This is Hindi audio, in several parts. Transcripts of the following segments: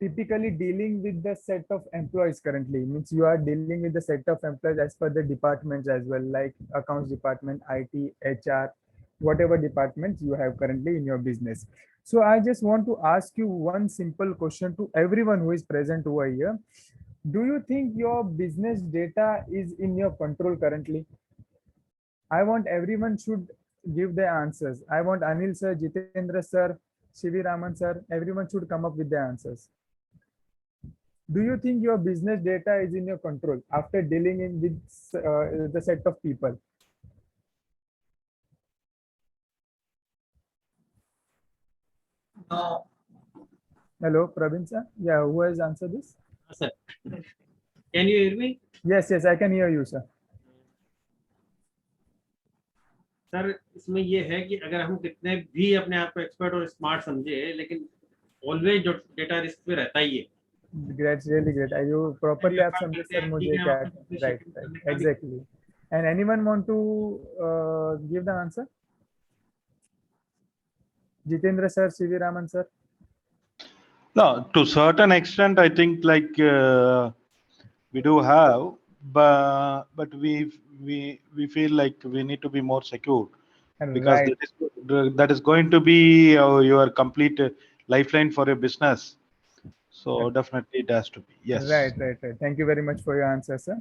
typically dealing with the set of employees currently, means you are dealing with the set of employees as per the departments as well, like accounts department, IT, HR, whatever departments you have currently in your business. So I just want to ask you one simple question to everyone who is present over here. Do you think your business data is in your control currently? I want everyone should give their answers. I want Anil sir, Jitendra sir, Shivi Raman sir, everyone should come up with their answers. Do you think your business data is in your control after dealing in with the set of people? No. Hello, Praveen sir. Yeah, who has answered this? Sir, can you hear me? Yes, I can hear you, sir. Sir इसमें ये है कि अगर हम कितने भी अपने आप को एक्सपर्ट और स्मार्ट समझे, लेकिन ऑलवेज जो डेटा रिस्क पे रहता ही है. That's really great. Are you properly आप समझे सर मुझे क्या? Right, exactly. And anyone want to give the answer? Jitendra sir, CV Raman sir. No, to certain extent, I think like we do have, but we feel like we need to be more secure, because Right. that is going to be your complete lifeline for your business. So definitely it has to be. Yes. Right. Thank you very much for your answer, sir.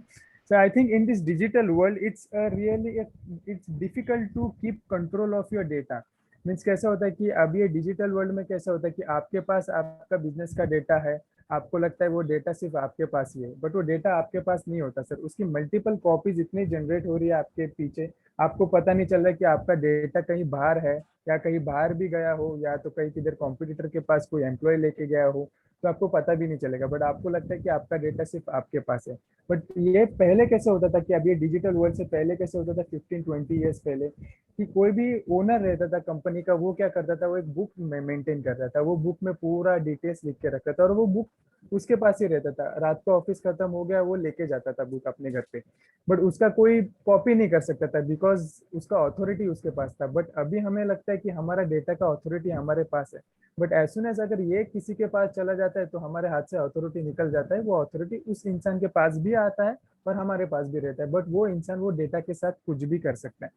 So I think in this digital world, it's it's difficult to keep control of your data. Means कैसा होता है कि अब ये डिजिटल वर्ल्ड में कैसा होता है कि आपके पास आपका बिजनेस का डेटा है, आपको लगता है वो डेटा सिर्फ आपके पास ही है, बट वो डेटा आपके पास नहीं होता सर. उसकी मल्टीपल कॉपीज इतनी जनरेट हो रही है आपके पीछे, आपको पता नहीं चल रहा है कि आपका डेटा कहीं बाहर है या कहीं बाहर भी गया हो, या तो कहीं किधर कॉम्पिटिटर के पास कोई एम्प्लॉय लेके गया हो, तो आपको पता भी नहीं चलेगा. बट आपको लगता है कि आपका डेटा सिर्फ आपके पास है. बट ये पहले कैसे होता था कि अब ये डिजिटल वर्ल्ड से पहले कैसे होता था 15-20 ईयर्स पहले, कि कोई भी ओनर रहता था कंपनी का, वो क्या करता था, वो एक बुक में मेंटेन करता था, वो बुक में पूरा डिटेल्स लिख के रखता था, और वो बुक उसके पास ही रहता था. रात को ऑफिस खत्म हो गया, वो लेके जाता था बुक अपने घर पे, बट उसका कोई कॉपी नहीं कर सकता था बिकॉज उसका अथॉरिटी उसके पास था. बट अभी हमें लगता है कि हमारा डेटा का अथॉरिटी हमारे पास है, बट एज सुन एज अगर ये किसी के पास चला जाता है तो हमारे हाथ से अथॉरिटी निकल जाता है. वो अथॉरिटी उस इंसान के पास भी आता है और हमारे पास भी रहता है, बट वो इंसान वो डेटा के साथ कुछ भी कर सकता है.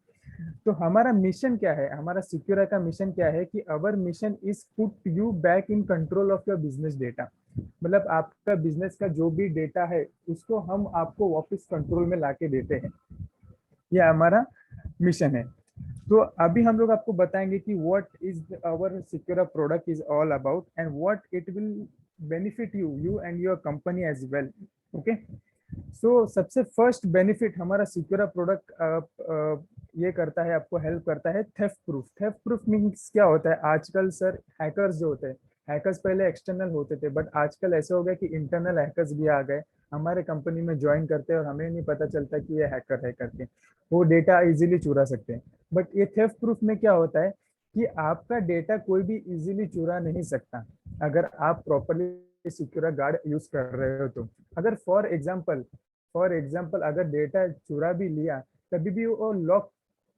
तो हमारा मिशन क्या है, हमारा सिक्योरा का मिशन क्या है कि our mission is put you back in control of your business data. मतलब आपका बिजनेस का जो भी डेटा है उसको हम आपको वापस कंट्रोल में लाके देते हैं. ये हमारा मिशन है. तो अभी हम लोग आपको बताएंगे कि what is our Secura product is all about and what it will benefit you and your company as well. Okay, so सबसे फर्स्ट बेनिफिट हमारा सिक्योरा प्रोडक्ट ये करता है, आपको हेल्प करता है theft proof. Theft proof means क्या होता है, आजकल सर हैकर्स जो होते हैं, हैकर्स पहले एक्सटर्नल होते थे, बट आजकल ऐसे हो गया कि इंटरनल हैकर्स भी आ गए, हमारे कंपनी में ज्वाइन करते हैं और हमें नहीं पता चलता कि ये हैकर है करके, वो डेटा इजीली चुरा सकते हैं. बट ये थेफ्ट प्रूफ में क्या होता है कि आपका डेटा कोई भी इजीली चुरा नहीं सकता अगर आप प्रॉपरली सिक्योर गार्ड यूज कर रहे हो तो. अगर फॉर एग्जाम्पल अगर डेटा चुरा भी लिया तभी भी वो लॉक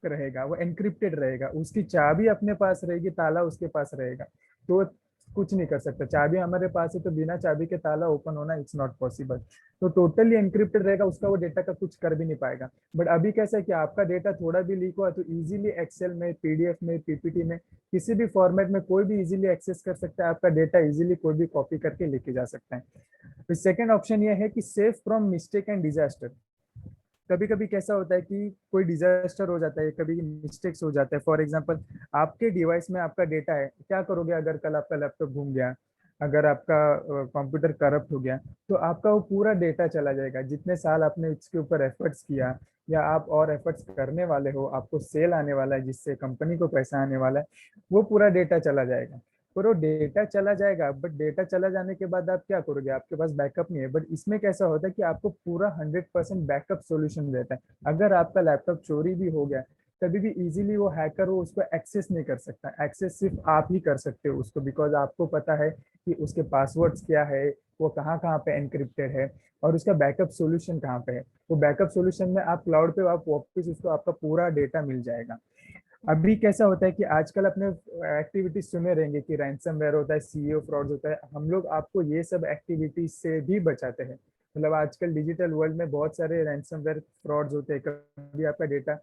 रहेगा, वो एनक्रिप्टेड रहेगा, उसकी चाबी अपने पास रहेगी, ताला उसके पास रहेगा, तो कुछ नहीं कर सकता. चाबी हमारे पास है तो बिना चाबी के ताला ओपन होना इट्स नॉट पॉसिबल. तो टोटली एनक्रिप्टेड रहेगा, उसका वो डेटा का कुछ कर भी नहीं पाएगा. बट अभी कैसा है कि आपका डेटा थोड़ा भी लीक हुआ तो इजीली एक्सेल में, पीडीएफ में, पीपीटी में, किसी भी फॉर्मेट में कोई भी इजीली एक्सेस कर सकता है आपका डेटा, इजीली कोई भी कॉपी करके लेके जा सकता है. तो सेकेंड ऑप्शन ये है कि safe from mistake and disaster. कभी कभी कैसा होता है कि कोई डिजास्टर हो जाता है, कभी मिस्टेक्स हो जाता है. फॉर एग्जांपल आपके डिवाइस में आपका डेटा है, क्या करोगे अगर कल आपका लैपटॉप घूम गया, अगर आपका कंप्यूटर करप्ट हो गया, तो आपका वो पूरा डेटा चला जाएगा. जितने साल आपने इसके ऊपर एफर्ट्स किया या आप और एफर्ट्स करने वाले हो, आपको सेल आने वाला है जिससे कंपनी को पैसा आने वाला है, वो पूरा डेटा चला जाएगा. पर वो डेटा चला जाएगा, बट डेटा चला जाने के बाद आप क्या करोगे, आपके पास बैकअप नहीं है. बट इसमें कैसा होता है कि आपको पूरा 100% बैकअप सोल्यूशन रहता है. अगर आपका लैपटॉप चोरी भी हो गया तभी भी इजीली वो हैकर वो उसको एक्सेस नहीं कर सकता. एक्सेस सिर्फ आप ही कर सकते हो उसको, बिकॉज आपको पता है कि उसके पासवर्ड्स क्या है, वो कहाँ कहाँ पे एनक्रिप्टेड है और उसका बैकअप सोल्यूशन कहाँ पे है. वो बैकअप सोल्यूशन में आप क्लाउड पे आप वापस उसको आपका पूरा डेटा मिल जाएगा. अभी कैसा होता है कि आजकल अपने एक्टिविटीज सुने रहेंगे कि रैंसमवेयर होता है, सीईओ फ्रॉड होता है। हम लोग आपको ये सब एक्टिविटीज से भी बचाते हैं। मतलब आजकल डिजिटल वर्ल्ड में बहुत सारे रैंसमवेयर फ्रॉड्स होते हैं। कभी आपका डेटा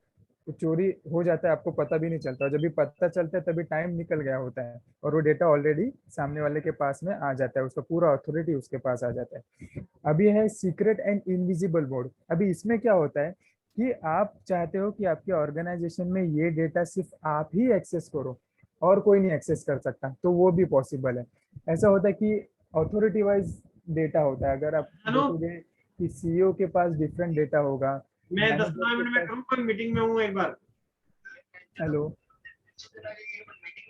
चोरी हो जाता है, आपको पता भी नहीं चलता, और जब भी पता चलता है तभी टाइम निकल गया होता है और वो डेटा ऑलरेडी सामने वाले के पास में आ जाता है, उसका पूरा अथॉरिटी उसके पास आ जाता है। अभी है सीक्रेट एंड इनविजिबल मोड। अभी इसमें क्या होता है कि आप चाहते हो कि आपके ऑर्गेनाइजेशन में ये डेटा सिर्फ आप ही एक्सेस करो और कोई नहीं एक्सेस कर सकता, तो वो भी पॉसिबल है। ऐसा होता है कि अथॉरिटी वाइज डेटा होता है। अगर आप हेलो, देखोगे कि सीईओ के पास डिफरेंट डेटा होगा, मैं मैनेजर 10-15 के मिनट में पास। करूँ, पर मीटिंग में हूँ एक बार। हेलो,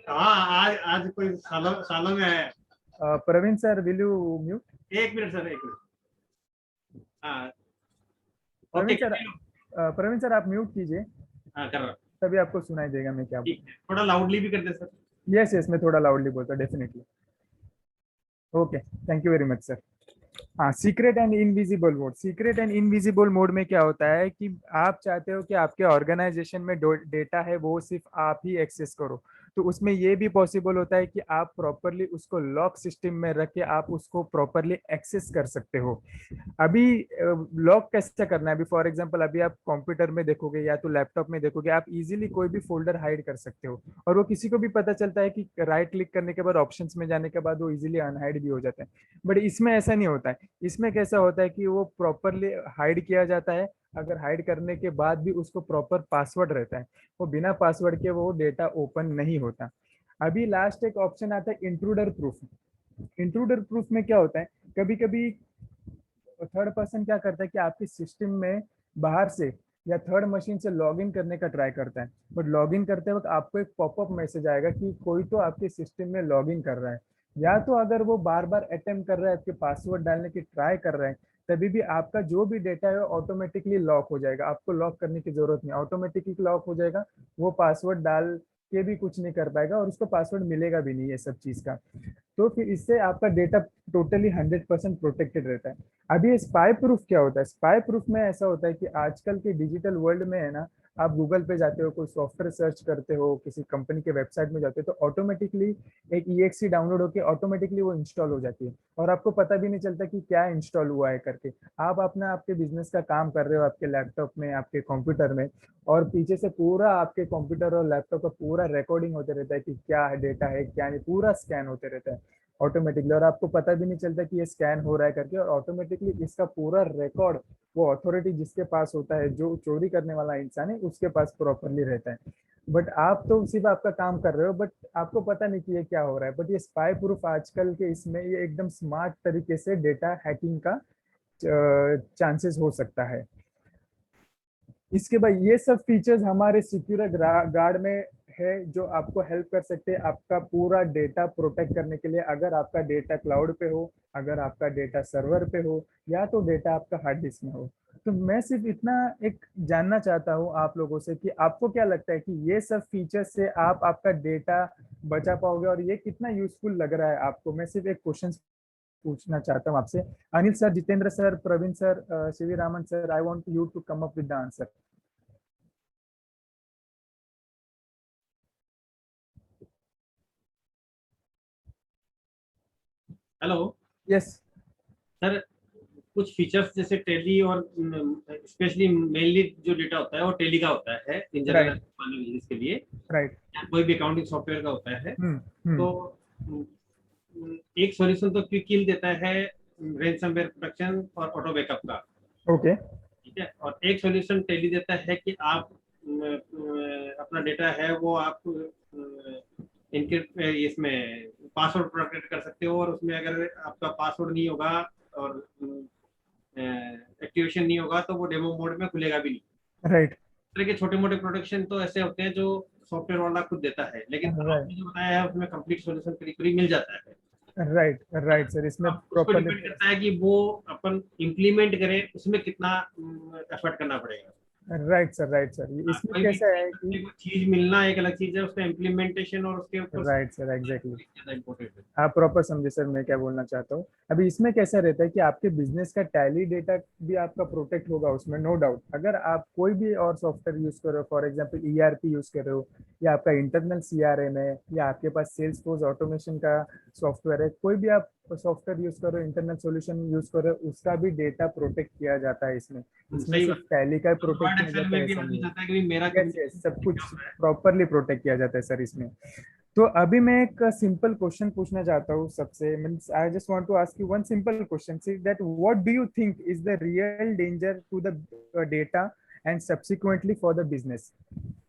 हाँ, आज आज कोई सालों सालों में आया है। Praveen sir, will you mute? एक मिनट सर, एक मिनट। हाँ, okay, Praveen sir, continue. Praveen sir आप म्यूट कीजिए, हाँ, कर रहा हूँ। तभी आपको सुनाई देगा मैं क्या ठीक बोल। है, थोड़ा लाउडली भी कर दे सर। यस यस, मैं थोड़ा लाउडली बोलता हूँ definitely. Okay, thank you very much sir. हाँ, secret and invisible mode. Secret and invisible mode में क्या होता है कि आप चाहते हो कि आपके ऑर्गेनाइजेशन में डेटा है वो सिर्फ आप ही एक्सेस करो। तो उसमें ये भी पॉसिबल होता है कि आप प्रॉपरली उसको लॉक सिस्टम में रख के आप उसको प्रॉपरली एक्सेस कर सकते हो। अभी लॉक कैसे करना है? अभी फॉर एग्जांपल अभी आप कंप्यूटर में देखोगे या तो लैपटॉप में देखोगे, आप इजीली कोई भी फोल्डर हाइड कर सकते हो, और वो किसी को भी पता चलता है कि राइट क्लिक करने के बाद ऑप्शंस में जाने के बाद वो इजीली अनहाइड भी हो जाता है। बट इसमें ऐसा नहीं होता है। इसमें कैसा होता है कि वो प्रॉपरली हाइड किया जाता है। अगर हाइड करने के बाद भी उसको प्रॉपर पासवर्ड रहता है, वो बिना पासवर्ड के वो डेटा ओपन नहीं होता। अभी लास्ट एक ऑप्शन आता है इंट्रूडर प्रूफ। इंट्रूडर प्रूफ में क्या होता है, कभी कभी थर्ड पर्सन क्या करता है कि आपके सिस्टम में बाहर से या थर्ड मशीन से लॉग इन करने का ट्राई करता है, बट लॉग इन करते वक्त आपको एक पॉपअप मैसेज आएगा कि कोई तो आपके सिस्टम में लॉग इन कर रहा है। या तो अगर वो बार बार अटेम्प्ट कर रहा है, आपके पासवर्ड डालने की ट्राई कर रहा है, तभी भी आपका जो भी डेटा है ऑटोमेटिकली लॉक हो जाएगा। आपको लॉक करने की जरूरत नहीं, ऑटोमेटिकली लॉक हो जाएगा। वो पासवर्ड डाल के भी कुछ नहीं कर पाएगा और उसको पासवर्ड मिलेगा भी नहीं ये सब चीज का। तो फिर इससे आपका डेटा टोटली 100% प्रोटेक्टेड रहता है। अभी स्पाई प्रूफ क्या होता है? स्पाई प्रूफ में ऐसा होता है कि आजकल के डिजिटल वर्ल्ड में है ना, आप गूगल पे जाते हो, कोई सॉफ्टवेयर सर्च करते हो, किसी कंपनी के वेबसाइट में जाते हो, तो ऑटोमेटिकली एक EXE डाउनलोड होकर ऑटोमेटिकली वो इंस्टॉल हो जाती है और आपको पता भी नहीं चलता कि क्या इंस्टॉल हुआ है करके। आप अपना आपके बिजनेस का काम कर रहे हो आपके लैपटॉप में, आपके कंप्यूटर में, और पीछे से पूरा आपके कंप्यूटर और लैपटॉप का पूरा रिकॉर्डिंग होते रहता है कि क्या डेटा है क्या नहीं, पूरा स्कैन होते रहता है ऑटोमेटिकली, और आपको पता भी नहीं चलता कि ये स्कैन हो रहा है करके। और ऑटोमेटिकली इसका पूरा रिकॉर्ड वो अथॉरिटी जिसके पास होता है, जो चोरी करने वाला इंसान है, उसके पास प्रॉपरली रहता है। बट आप तो सिर्फ आपका काम कर रहे हो, बट आपको पता नहीं कि ये क्या हो रहा है। बट ये स्पाई प्रूफ आजकल के इसमें ये एकदम स्मार्ट तरीके से डेटा हैकिंग का चांसेस हो सकता है। इसके बाद ये सब फीचर्स हमारे सिक्योर गार्ड में है, जो आपको हेल्प कर सकते हैं आपका पूरा डेटा प्रोटेक्ट करने के लिए। अगर आपका डेटा क्लाउड पे हो, अगर आपका डेटा सर्वर पे हो, या तो डेटा आपका हार्ड डिस्क में हो। तो मैं सिर्फ इतना एक जानना चाहता हूँ आप लोगों से कि आपको क्या लगता है कि ये सब फीचर्स से आप आपका डेटा बचा पाओगे, और ये कितना यूजफुल लग रहा है आपको? मैं सिर्फ एक क्वेश्चन पूछना चाहता हूँ आपसे। Anil sir, Jitendra sir, Praveen sir, Shivi Raman sir, I want you to come up with the answer. Hello yes. Sir, कुछ फीचर्स जैसे टेली और स्पेशली मेनली जो डेटा होता है वो टेली का होता है इन जनरल राइट बिजनेस के लिए, राइट। या कोई भी अकाउंटिंग सॉफ्टवेयर का होता है। हम्म। तो एक सॉल्यूशन तो क्विक किल देता है रैनसमवेयर प्रोटेक्शन और ऑटो बैकअप का, ओके। ठीक है। और एक सॉल्यूशन टेली देता है कि आप अपना डेटा है वो आप इनके इसमें पासवर्ड प्रोटेक्ट कर सकते हो, और उसमें अगर आपका पासवर्ड नहीं होगा और एक्टिवेशन नहीं होगा तो वो डेमो मोड में खुलेगा भी नहीं। राइट इस तरह के छोटे मोटे प्रोटेक्शन तो ऐसे होते हैं जो सॉफ्टवेयर वाला खुद देता है, लेकिन राइट आपने जो बताया है उसमें कंप्लीट सॉल्यूशन करीब करीब मिल जाता है। राइट राइट सर, इसमें अब उस पर प्रॉपरली। डिपेंड करता है कि वो अपन इम्प्लीमेंट करें, उसमें कितना एफर्ट करना पड़ेगा। राइट सर, राइट सर, इसमें कोई भी कैसा है कि चीज मिलना एक अलग चीज है, उसका इम्प्लीमेंटेशन और उसके ऊपर राइट सर, एग्जैक्टली। ज्यादा इम्पोर्टेंट है। आप प्रॉपर समझे सर मैं क्या बोलना चाहता हूँ। अभी इसमें कैसा रहता है कि आपके बिजनेस का टैली डेटा भी आपका प्रोटेक्ट होगा उसमें, नो डाउट। अगर आप कोई भी और सॉफ्टवेयर यूज कर रहे हो, फॉर एग्जांपल ERP यूज कर रहे हो या आपका इंटरनल CRM है, या आपके पास सेल्स फोर्स ऑटोमेशन का सॉफ्टवेयर है, कोई भी आप सॉफ्टवेयर यूज करो, इंटरनल सॉल्यूशन यूज करो, उसका भी डेटा प्रोटेक्ट किया जाता है इसमें। इसमें सही सिर्फ बात। टैली का प्रोटेक्ट वर्ड किया एक्सेल जाता में है, भी ऐसा आदमी नहीं है। चाहता है कि मेरा यस यस, सब कुछ कम्युनिकेशन है। प्रॉपरली प्रोटेक्ट किया जाता है सर इसमें। तो अभी मैं एक सिंपल क्वेश्चन पूछना चाहता हूँ सबसे, means I just want to ask you one simple question, see that what do you think is the real danger to the data and subsequently for the business.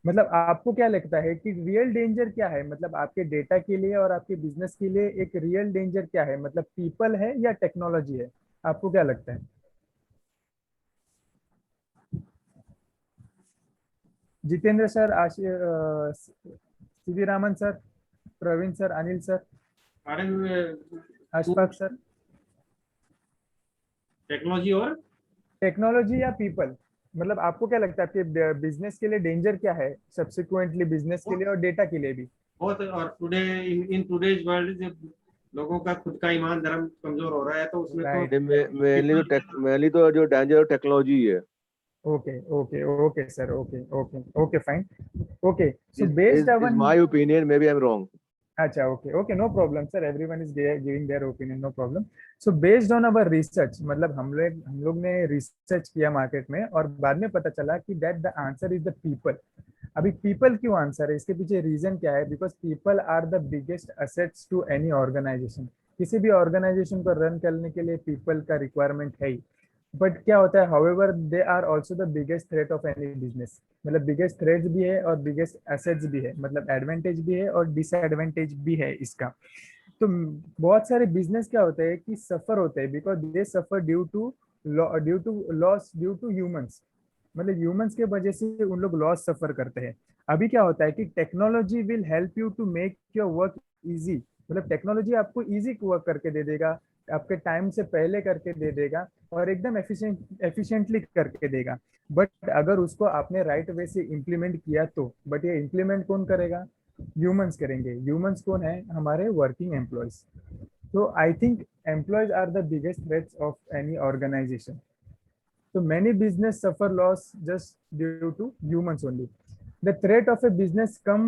मतलब आपको क्या लगता है कि रियल डेंजर क्या है, मतलब आपके डेटा के लिए और आपके बिजनेस के लिए एक रियल डेंजर क्या है, मतलब पीपल है या टेक्नोलॉजी है, आपको क्या लगता है? Jitendra sir, CV Raman sir, Praveen sir, Anil sir, अरे अशफाक सर। टेक्नोलॉजी और टेक्नोलॉजी या पीपल, मतलब आपको क्या लगता है आपके बिजनेस के लिए डेंजर क्या है, सब्सिक्वेंटली बिजनेस के लिए और डेटा के लिए भी? बहुत। और टुडे इन टुडेज वर्ल्ड जब लोगों का खुद का ईमान धर्म कमजोर हो रहा है, तो उसमें तो राइट। मेनली तो जो डेंजर टेक्नोलॉजी है। Okay okay okay sir, okay okay okay fine. Okay so is based is is on, my opinion, may be I am wrong. अच्छा okay okay, no problem sir, everyone is giving their opinion, no problem. So based on our research, मतलब हम लोग ने रिसर्च किया मार्केट में, और बाद में पता चला कि that the answer is the people. अभी पीपल क्यों आंसर है, इसके पीछे रीजन क्या है? Because people are the biggest assets to any organisation. किसी भी ऑर्गेनाइजेशन को रन करने के लिए पीपल का रिक्वायरमेंट है ही। बट क्या होता है, however they are also the biggest threat of any business. मतलब बिगेस्ट थ्रेट्स भी है और बिगेस्ट एसेट्स भी है, मतलब एडवांटेज भी है और डिसएडवांटेज भी है इसका। तो बहुत सारे बिजनेस क्या होते हैं कि सफर होते हैं because they suffer due to loss due to humans. मतलब ह्यूमंस के वजह से उन लोग लॉस सफर करते हैं। अभी क्या होता है कि technology will help you to make your work easy. मतलब टेक्नोलॉजी आपको इजी वर्क करके दे देगा, आपके टाइम से पहले करके दे देगा, और एकदम एफिशिएंटली करके देगा। बट अगर उसको आपने राइट वे से इम्प्लीमेंट किया तो, बट ये इम्प्लीमेंट कौन करेगा? ह्यूमंस करेंगे। ह्यूमंस कौन है? हमारे वर्किंग एम्प्लॉयज। तो I think employees are the biggest threats of any organisation. So many business suffer loss just due to humans only. The threat of a business come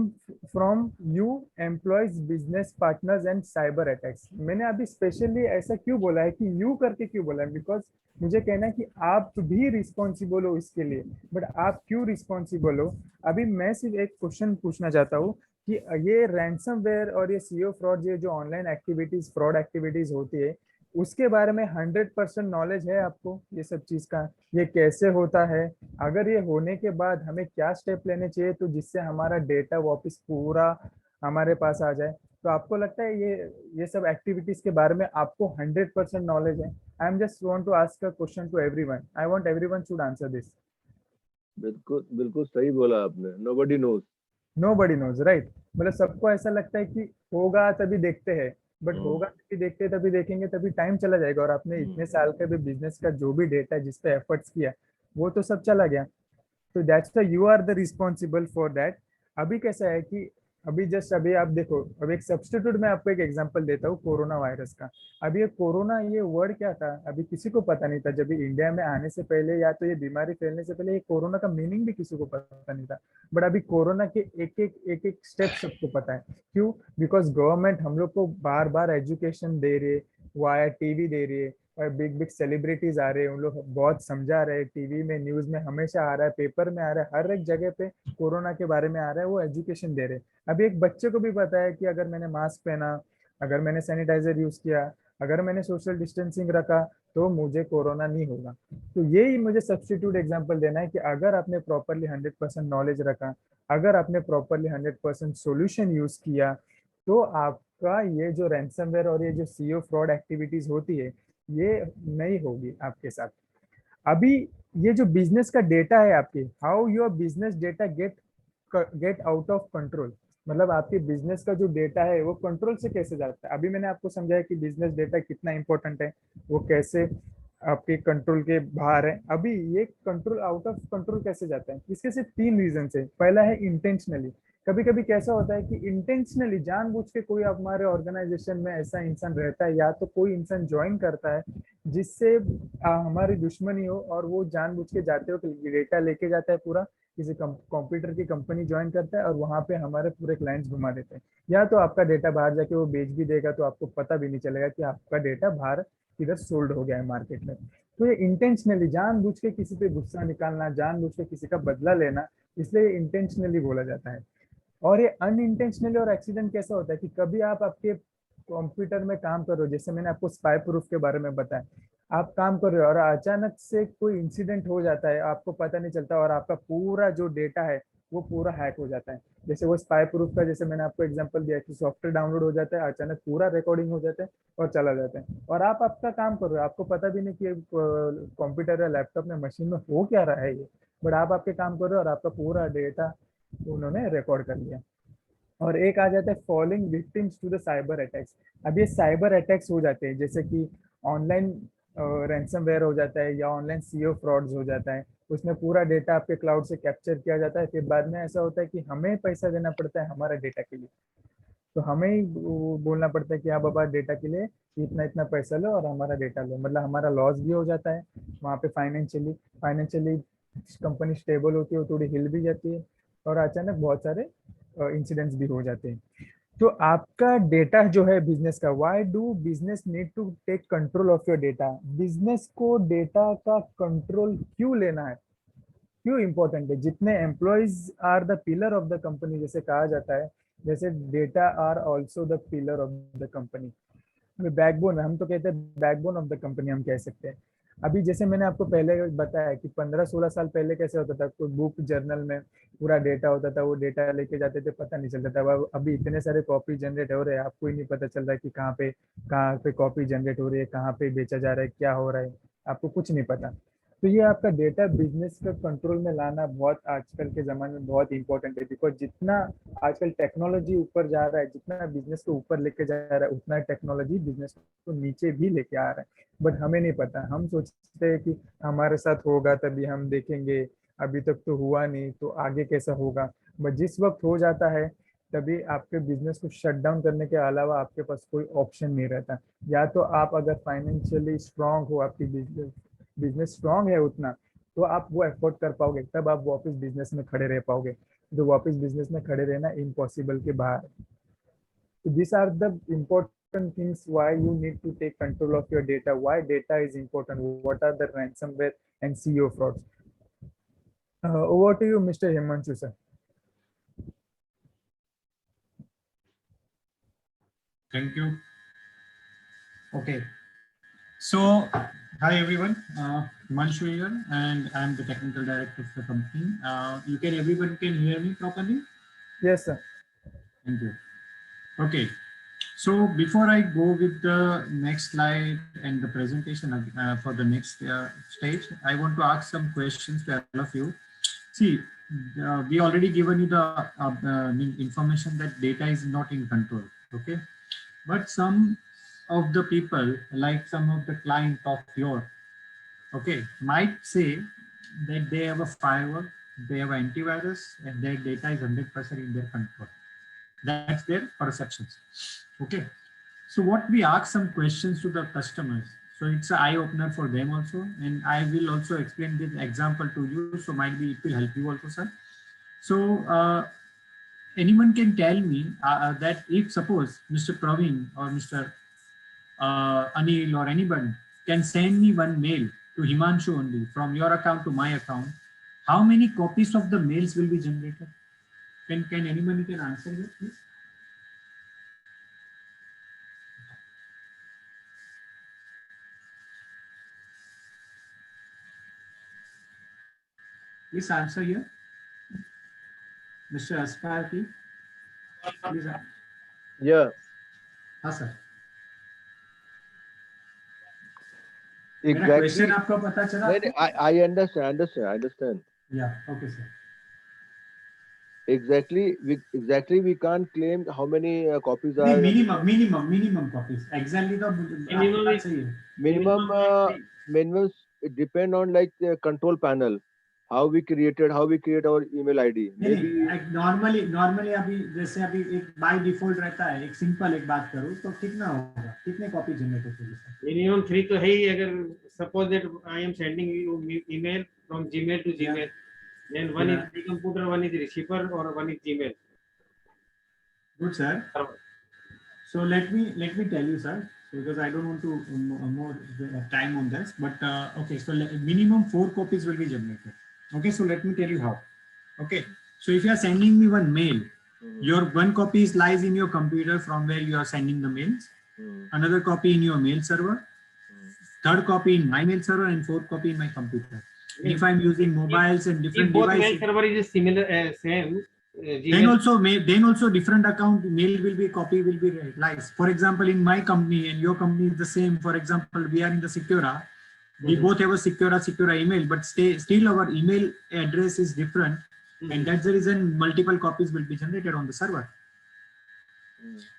from you, employees, business partners and cyber attacks. मैंने अभी स्पेशली ऐसा क्यों बोला है कि यू करके क्यों बोला है? बिकॉज मुझे कहना है कि आप भी रिस्पॉन्सिबल हो इसके लिए। बट आप क्यों रिस्पॉन्सिबल हो? अभी मैं सिर्फ एक क्वेश्चन पूछना चाहता हूँ कि ये रैंसमवेयर और ये सीओ फ्रॉड, ये जो ऑनलाइन एक्टिविटीज, फ्रॉड एक्टिविटीज होती है, उसके बारे में 100% नॉलेज है आपको ये सब चीज का? ये कैसे होता है? अगर ये होने के बाद हमें क्या स्टेप लेने चाहिए तो जिससे हमारा डेटा वापस पूरा हमारे पास आ जाए? तो आपको लगता है ये सब एक्टिविटीज के बारे में आपको 100% नॉलेज है? I am just want to ask a question to everyone, I want everyone should answer this. बिल्कुल बिल्कुल सही बोला आपने, nobody knows. Nobody knows, right. मतलब सबको ऐसा लगता है कि होगा तभी देखते हैं, बट होगा तभी देखते तभी देखेंगे तभी टाइम चला जाएगा, और आपने इतने साल का भी बिजनेस का जो भी डेटा जिस पे एफर्ट्स किया वो तो सब चला गया। तो that's the you are the responsible for that. अभी कैसा है कि अभी जस्ट अभी आप देखो, अब एक सब्स्टिट्यूट मैं आपको एक एग्जांपल देता हूँ कोरोना वायरस का। अभी ये कोरोना, ये वर्ड क्या था अभी किसी को पता नहीं था। जब ये इंडिया में आने से पहले या तो ये बीमारी फैलने से पहले ये कोरोना का मीनिंग भी किसी को पता नहीं था। बट अभी कोरोना के एक एक स्टेप सबको पता है। क्यों? बिकॉज गवर्नमेंट हम लोग को बार बार एजुकेशन दे रही है, वाया टीवी दे रही है, और बिग बिग सेलिब्रिटीज आ रहे हैं, उन लोग बहुत समझा रहे हैं, टीवी में न्यूज में हमेशा आ रहा है, पेपर में आ रहा है, हर एक जगह पे कोरोना के बारे में आ रहा है, वो एजुकेशन दे रहे हैं। अभी एक बच्चे को भी पता है कि अगर मैंने मास्क पहना, अगर मैंने सैनिटाइजर यूज किया, अगर मैंने सोशल डिस्टेंसिंग रखा, तो मुझे कोरोना नहीं होगा। तो यही मुझे सब्स्टिट्यूट एग्जाम्पल देना है कि अगर आपने प्रॉपरली 100% नॉलेज रखा, अगर आपने प्रॉपरली 100% सोल्यूशन यूज किया, तो आपका ये जो रैंसमवेयर और ये जो सीओ फ्रॉड एक्टिविटीज होती है, ये नहीं होगी आपके साथ। अभी ये जो बिजनेस का डेटा है आपके, how your business data get out of control. मतलब आपके बिजनेस का जो डेटा है वो कंट्रोल से कैसे जाता है? अभी मैंने आपको समझाया कि बिजनेस डेटा कितना इंपॉर्टेंट है, वो कैसे आपके कंट्रोल के बाहर है। अभी ये कंट्रोल आउट ऑफ कंट्रोल कैसे जाता है? इसके सिर्फ 3 रीजन है। पहला है इंटेंशनली। कभी कभी कैसा होता है कि इंटेंशनली जानबूझ के कोई हमारे ऑर्गेनाइजेशन में ऐसा इंसान रहता है, या तो कोई इंसान ज्वाइन करता है जिससे हमारी दुश्मनी हो, और वो जानबूझ के जाते हो डेटा लेके जाता है पूरा, किसी कंप्यूटर की कंपनी ज्वाइन करता है और वहाँ पे हमारे पूरे क्लाइंट्स घुमा देते हैं, या तो आपका डेटा बाहर जाके वो बेच भी देगा तो आपको पता भी नहीं चलेगा कि आपका डेटा बाहर किधर सोल्ड हो गया है मार्केट में। तो ये इंटेंशनली जानबूझ के किसी पे गुस्सा निकालना, जानबूझ के किसी का बदला लेना, इसलिए इंटेंशनली बोला जाता है। और ये अनइंटेंशनली और एक्सीडेंट कैसा होता है कि कभी आप आपके कंप्यूटर में काम कर रहे हो, जैसे मैंने आपको स्पाई प्रूफ के बारे में बताया, आप काम कर रहे हो और अचानक से कोई इंसिडेंट हो जाता है, आपको पता नहीं चलता और आपका पूरा जो डेटा है वो पूरा हैक हो जाता है। जैसे वो स्पाई प्रूफ का जैसे मैंने आपको एग्जांपल दिया कि सॉफ्टवेयर डाउनलोड हो जाता है, अचानक पूरा रिकॉर्डिंग हो जाता है और चला जाता है, और आप आपका काम कर रहे हो, आपको पता भी नहीं कि कंप्यूटर या लैपटॉप में मशीन में हो क्या रहा है ये, बट आप आपके काम कर रहे हो और आपका पूरा डेटा उन्होंने रिकॉर्ड कर लिया। और एक आ जाता है falling victims to the cyber attacks. अब ये साइबर अटैक्स हो जाते हैं जैसे कि ऑनलाइन रैंसमवेयर हो जाता है या ऑनलाइन सीओ फ्रॉड्स हो जाता है, उसमें पूरा डेटा आपके क्लाउड से कैप्चर किया जाता है, फिर बाद में ऐसा होता है कि हमें पैसा देना पड़ता है हमारा डेटा के लिए, तो हमें ही बोलना पड़ता है कि हाँ बाबा डेटा के लिए इतना इतना पैसा लो और हमारा डेटा लो, मतलब हमारा लॉस भी हो जाता है वहाँ पे। फाइनेंशियली कंपनी स्टेबल होती है, वो थोड़ी हिल भी जाती है और अचानक बहुत सारे इंसिडेंट्स भी हो जाते हैं। तो आपका डेटा जो है बिजनेस का, why do business need to take control of your data? Business को डेटा का कंट्रोल क्यों लेना है, क्यों इंपॉर्टेंट है? जितने employees are the pillar of the company जैसे कहा जाता है, जैसे data are also the pillar of the company. Backbone, हम तो कहते हैं बैकबोन ऑफ द कंपनी हम कह सकते हैं। अभी जैसे मैंने आपको पहले बताया कि 15-16 साल पहले कैसे होता था, कोई बुक जर्नल में पूरा डेटा होता था, वो डेटा लेके जाते थे, पता नहीं चलता था। अभी इतने सारे कॉपी जनरेट हो रहे हैं, आपको ही नहीं पता चल रहा है कि कहाँ पे कॉपी जनरेट हो रही है, कहाँ पे बेचा जा रहा है, क्या हो रहा है, आपको कुछ नहीं पता। तो ये आपका डेटा बिजनेस का कंट्रोल में लाना बहुत आजकल के ज़माने में बहुत इंपॉर्टेंट है, बिकॉज जितना आजकल टेक्नोलॉजी ऊपर जा रहा है, जितना बिजनेस को ऊपर लेके जा रहा है, उतना टेक्नोलॉजी बिजनेस को नीचे भी लेके आ रहा है, बट हमें नहीं पता। हम सोचते हैं कि हमारे साथ होगा तभी हम देखेंगे, अभी तक तो हुआ नहीं तो आगे कैसा होगा, बट जिस वक्त हो जाता है तभी आपके बिजनेस को शट डाउन करने के अलावा आपके पास कोई ऑप्शन नहीं रहता। या तो आप अगर फाइनेंशियली स्ट्रांग हो, आपकी बिजनेस स्ट्रांग है उतना, तो आप वो एफोर्ड कर पाओगे, तब आप वापस बिजनेस में खड़े रह पाओगे। तो वापस बिजनेस में खड़े रहना इम्पॉसिबल के बाहर। तो this are the important things why you need to take control of your data, why data is important, what are the ransomware and CEO frauds. Over to you, Mr. Himanshu sir. Thank you. Okay. So, hi everyone. Himanshu here, and I'm the technical director of the company. Everyone can hear me properly? Yes sir. Thank you. Okay. So before I go with the next slide and the presentation for the next stage, I want to ask some questions to all of you. See, we already given you the information that data is not in control. Okay. But some of the people, like some of the client of yours, okay, might say that they have a firewall, they have antivirus, and their data is 100% in their control. That's their perceptions. Okay. So what we ask some questions to the customers. So it's an eye opener for them also, and I will also explain this example to you. So might be it will help you also, sir. So anyone can tell me that if suppose Mr. Praveen or Mr. Anil or anyone can send me one mail to Himanshu only from your account to my account, how many copies of the mails will be generated? Can anyone can answer this, please? Please answer here. Mr. Asparki, please. Yeah. हाँ सर. Exactly. क्वेश्चन आपको पता चला? I understand. Yeah. Okay, sir. Exactly. We can't claim how many copies are. Minimum copies. Exactly the minimum depend on like the control panel, how we create our email ID. Maybe normally अभी जैसे अभी एक by default रहता है, एक simple एक बात करूँ तो कितना होगा, कितने कॉपी जनरेट होगी? मिनिमम 3 तो है ही। अगर suppose that I am sending you email from Gmail to Gmail, Then one is the computer, one is the receiver, or one is Gmail. Good, sir. So let me tell you, sir, because I don't want to more time on this. But okay, so minimum 4 copies will be generated. Okay, so let me tell you how. Okay, so if you are sending me one mail, your 1 copy lies in your computer from where you are sending the mails. Another copy in your mail server. 3rd copy in my mail server, and 4th copy in my computer. If I'm using mobiles and different if both devices, mail server is similar, same. then also different account mail will be copy will be lies. For example, in my company and your company is the same. For example, we are in the Secura. We both have a Secura email, but still our email address is different, and that's the reason multiple copies will be generated on the server.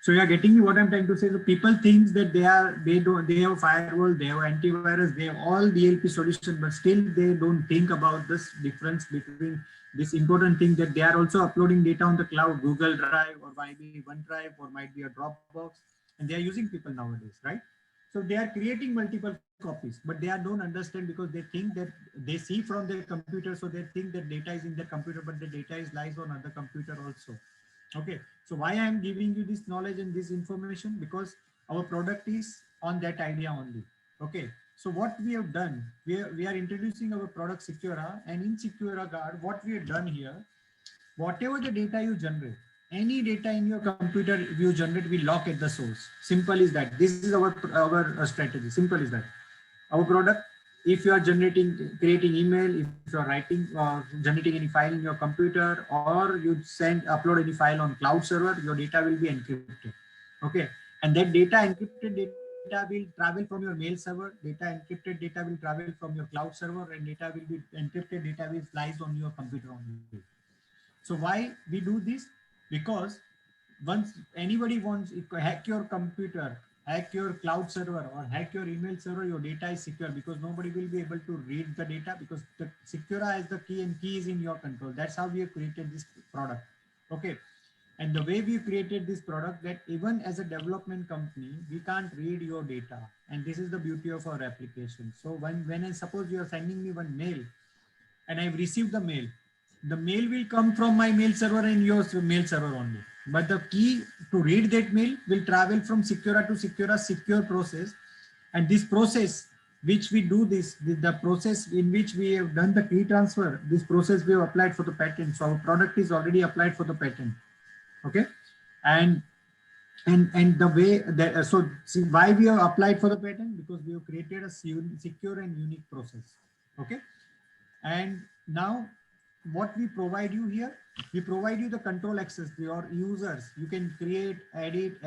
So you are getting me what I'm trying to say. So people think that they have firewall, they have antivirus, they have all DLP solution, but still they don't think about this difference between this important thing that they are also uploading data on the cloud, Google Drive or maybe OneDrive or might be a Dropbox, and they are using people nowadays, right? So they are creating multiple copies, but they don't understand because they think that they see from their computer, so they think that data is in their computer, but the data is lies on other computer also. Okay, so why I am giving you this knowledge and this information? Because our product is on that idea only. Okay, so what we have done, we are introducing our product Secura, and in Secura Guard, what we have done here, whatever the data you generate, any data in your computer you generate, we lock at the source. Simple is that. This is our strategy. Simple is that. Our product, if you are creating email, if you are writing generating any file in your computer, or you upload any file on cloud server, your data will be encrypted. Okay, and that encrypted data will travel from your mail server, encrypted data will travel from your cloud server, and encrypted data will lies on your computer only. So why we do this? Because once anybody wants to hack your computer, hack your cloud server, or hack your email server, your data is secure, because nobody will be able to read the data, because the Secura has the key, and key is in your control. That's how we have created this product. Okay, and the way we created this product, that even as a development company, we can't read your data, and this is the beauty of our application. So when I suppose you are sending me one mail, and I've received the mail will come from my mail server and your mail server only. But the key to read that mail will travel from Secura to Secura, secure process. And this process, which we do the process in which we have done the key transfer, this process we have applied for the patent. So our product is already applied for the patent. Okay. And the way that, so see why we have applied for the patent, because we have created a secure and unique process. Okay. And now what we provide you here, we provide you the control access to your users. You can create, edit,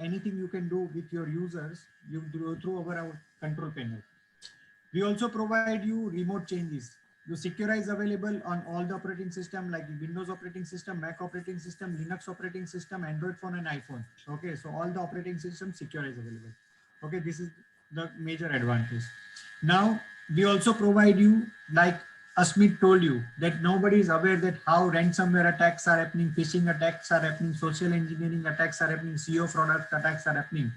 anything you can do with your users, you do through our control panel. We also provide you remote changes. The Secura is available on all the operating system, like Windows operating system, Mac operating system, Linux operating system, Android phone and iPhone. Okay, so all the operating system Secura is available. Okay, this is the major advantage. Now, we also provide you, like Asmit told you, that nobody is aware that how ransomware attacks are happening, phishing attacks are happening, social engineering attacks are happening, SEO fraud attacks are happening.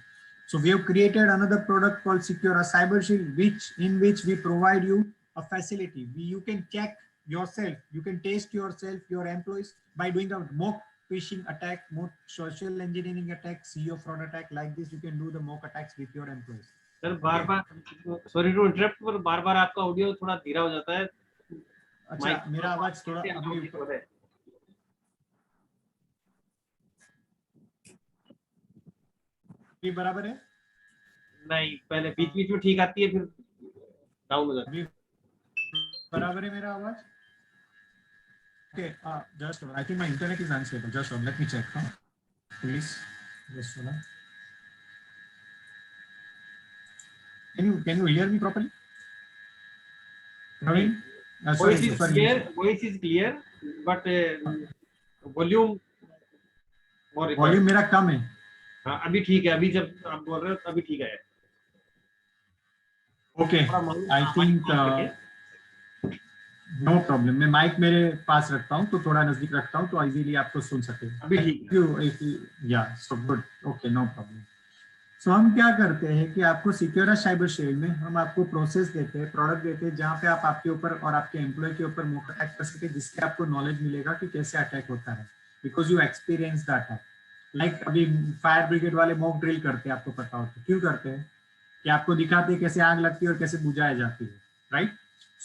So we have created another product called Secura Cyber Shield, in which we provide you a facility. You can check yourself, you can test yourself, your employees, by doing a mock phishing attack, mock social engineering attack, SEO fraud attack. Like this, you can do the mock attacks with your employees. Sir बार-बार सॉरी टू इंटरप्ट, पर बार-बार आपका ऑडियो थोड़ा धीरा हो जाता है. अच्छा, मेरा आवाज थोड़ा अभी बराबर है? नहीं, पहले बीच-बीच में ठीक आती है, फिर डाउन हो जाती है. बराबर है मेरा आवाज? Okay, just I think my internet is unstable. Just let me check. Please, just hold on. Can you hear me properly? Praveen? Voice is clear, but volume मेरा कम है. हाँ, अभी ठीक है. अभी जब आप बोल रहे हो अभी ठीक है. Okay, I think no problem. मैं माइक मेरे पास रखता हूँ, तो थोड़ा नजदीक रखता हूँ, तो इजीली आपको सुन सके. अभी ठीक है. Yeah, so good. Okay, no problem. सो हम क्या करते हैं कि आपको सिक्योर साइबर शील्ड में हम आपको प्रोसेस देते हैं, प्रोडक्ट देते हैं, जहाँ पे आप आपके ऊपर और आपके एम्प्लॉय के ऊपर मॉक अटैक कर सकते हैं, जिससे आपको नॉलेज मिलेगा कि कैसे अटैक होता है, because you experience the attack. Like अभी फायर ब्रिगेड वाले मॉक ड्रिल करते हैं, आपको पता होता है क्यों करते हैं, कि आपको दिखाते हैं कैसे आग लगती है और कैसे बुझाई जाती है, राइट।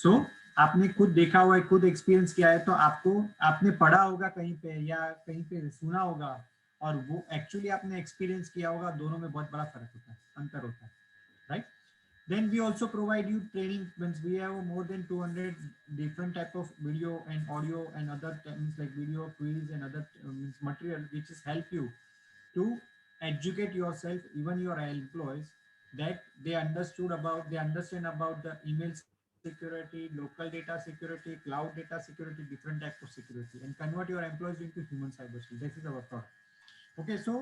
सो आपने खुद देखा हुआ है, खुद एक्सपीरियंस किया है, तो आपको आपने पढ़ा होगा कहीं पे या कहीं पे सुना होगा, और वो एक्चुअली आपने एक्सपीरियंस किया होगा, दोनों में बहुत बड़ा फर्क होता है, अंतर होता है, right. Then we also provide you training. Once we have more than 200 different type of video and audio and other things like video quiz and other material which is help you to educate yourself, even your employees, that they understand about the email security, local data security, cloud data security, different type of security, and convert your employees into human cyber shield. This is our product. Okay so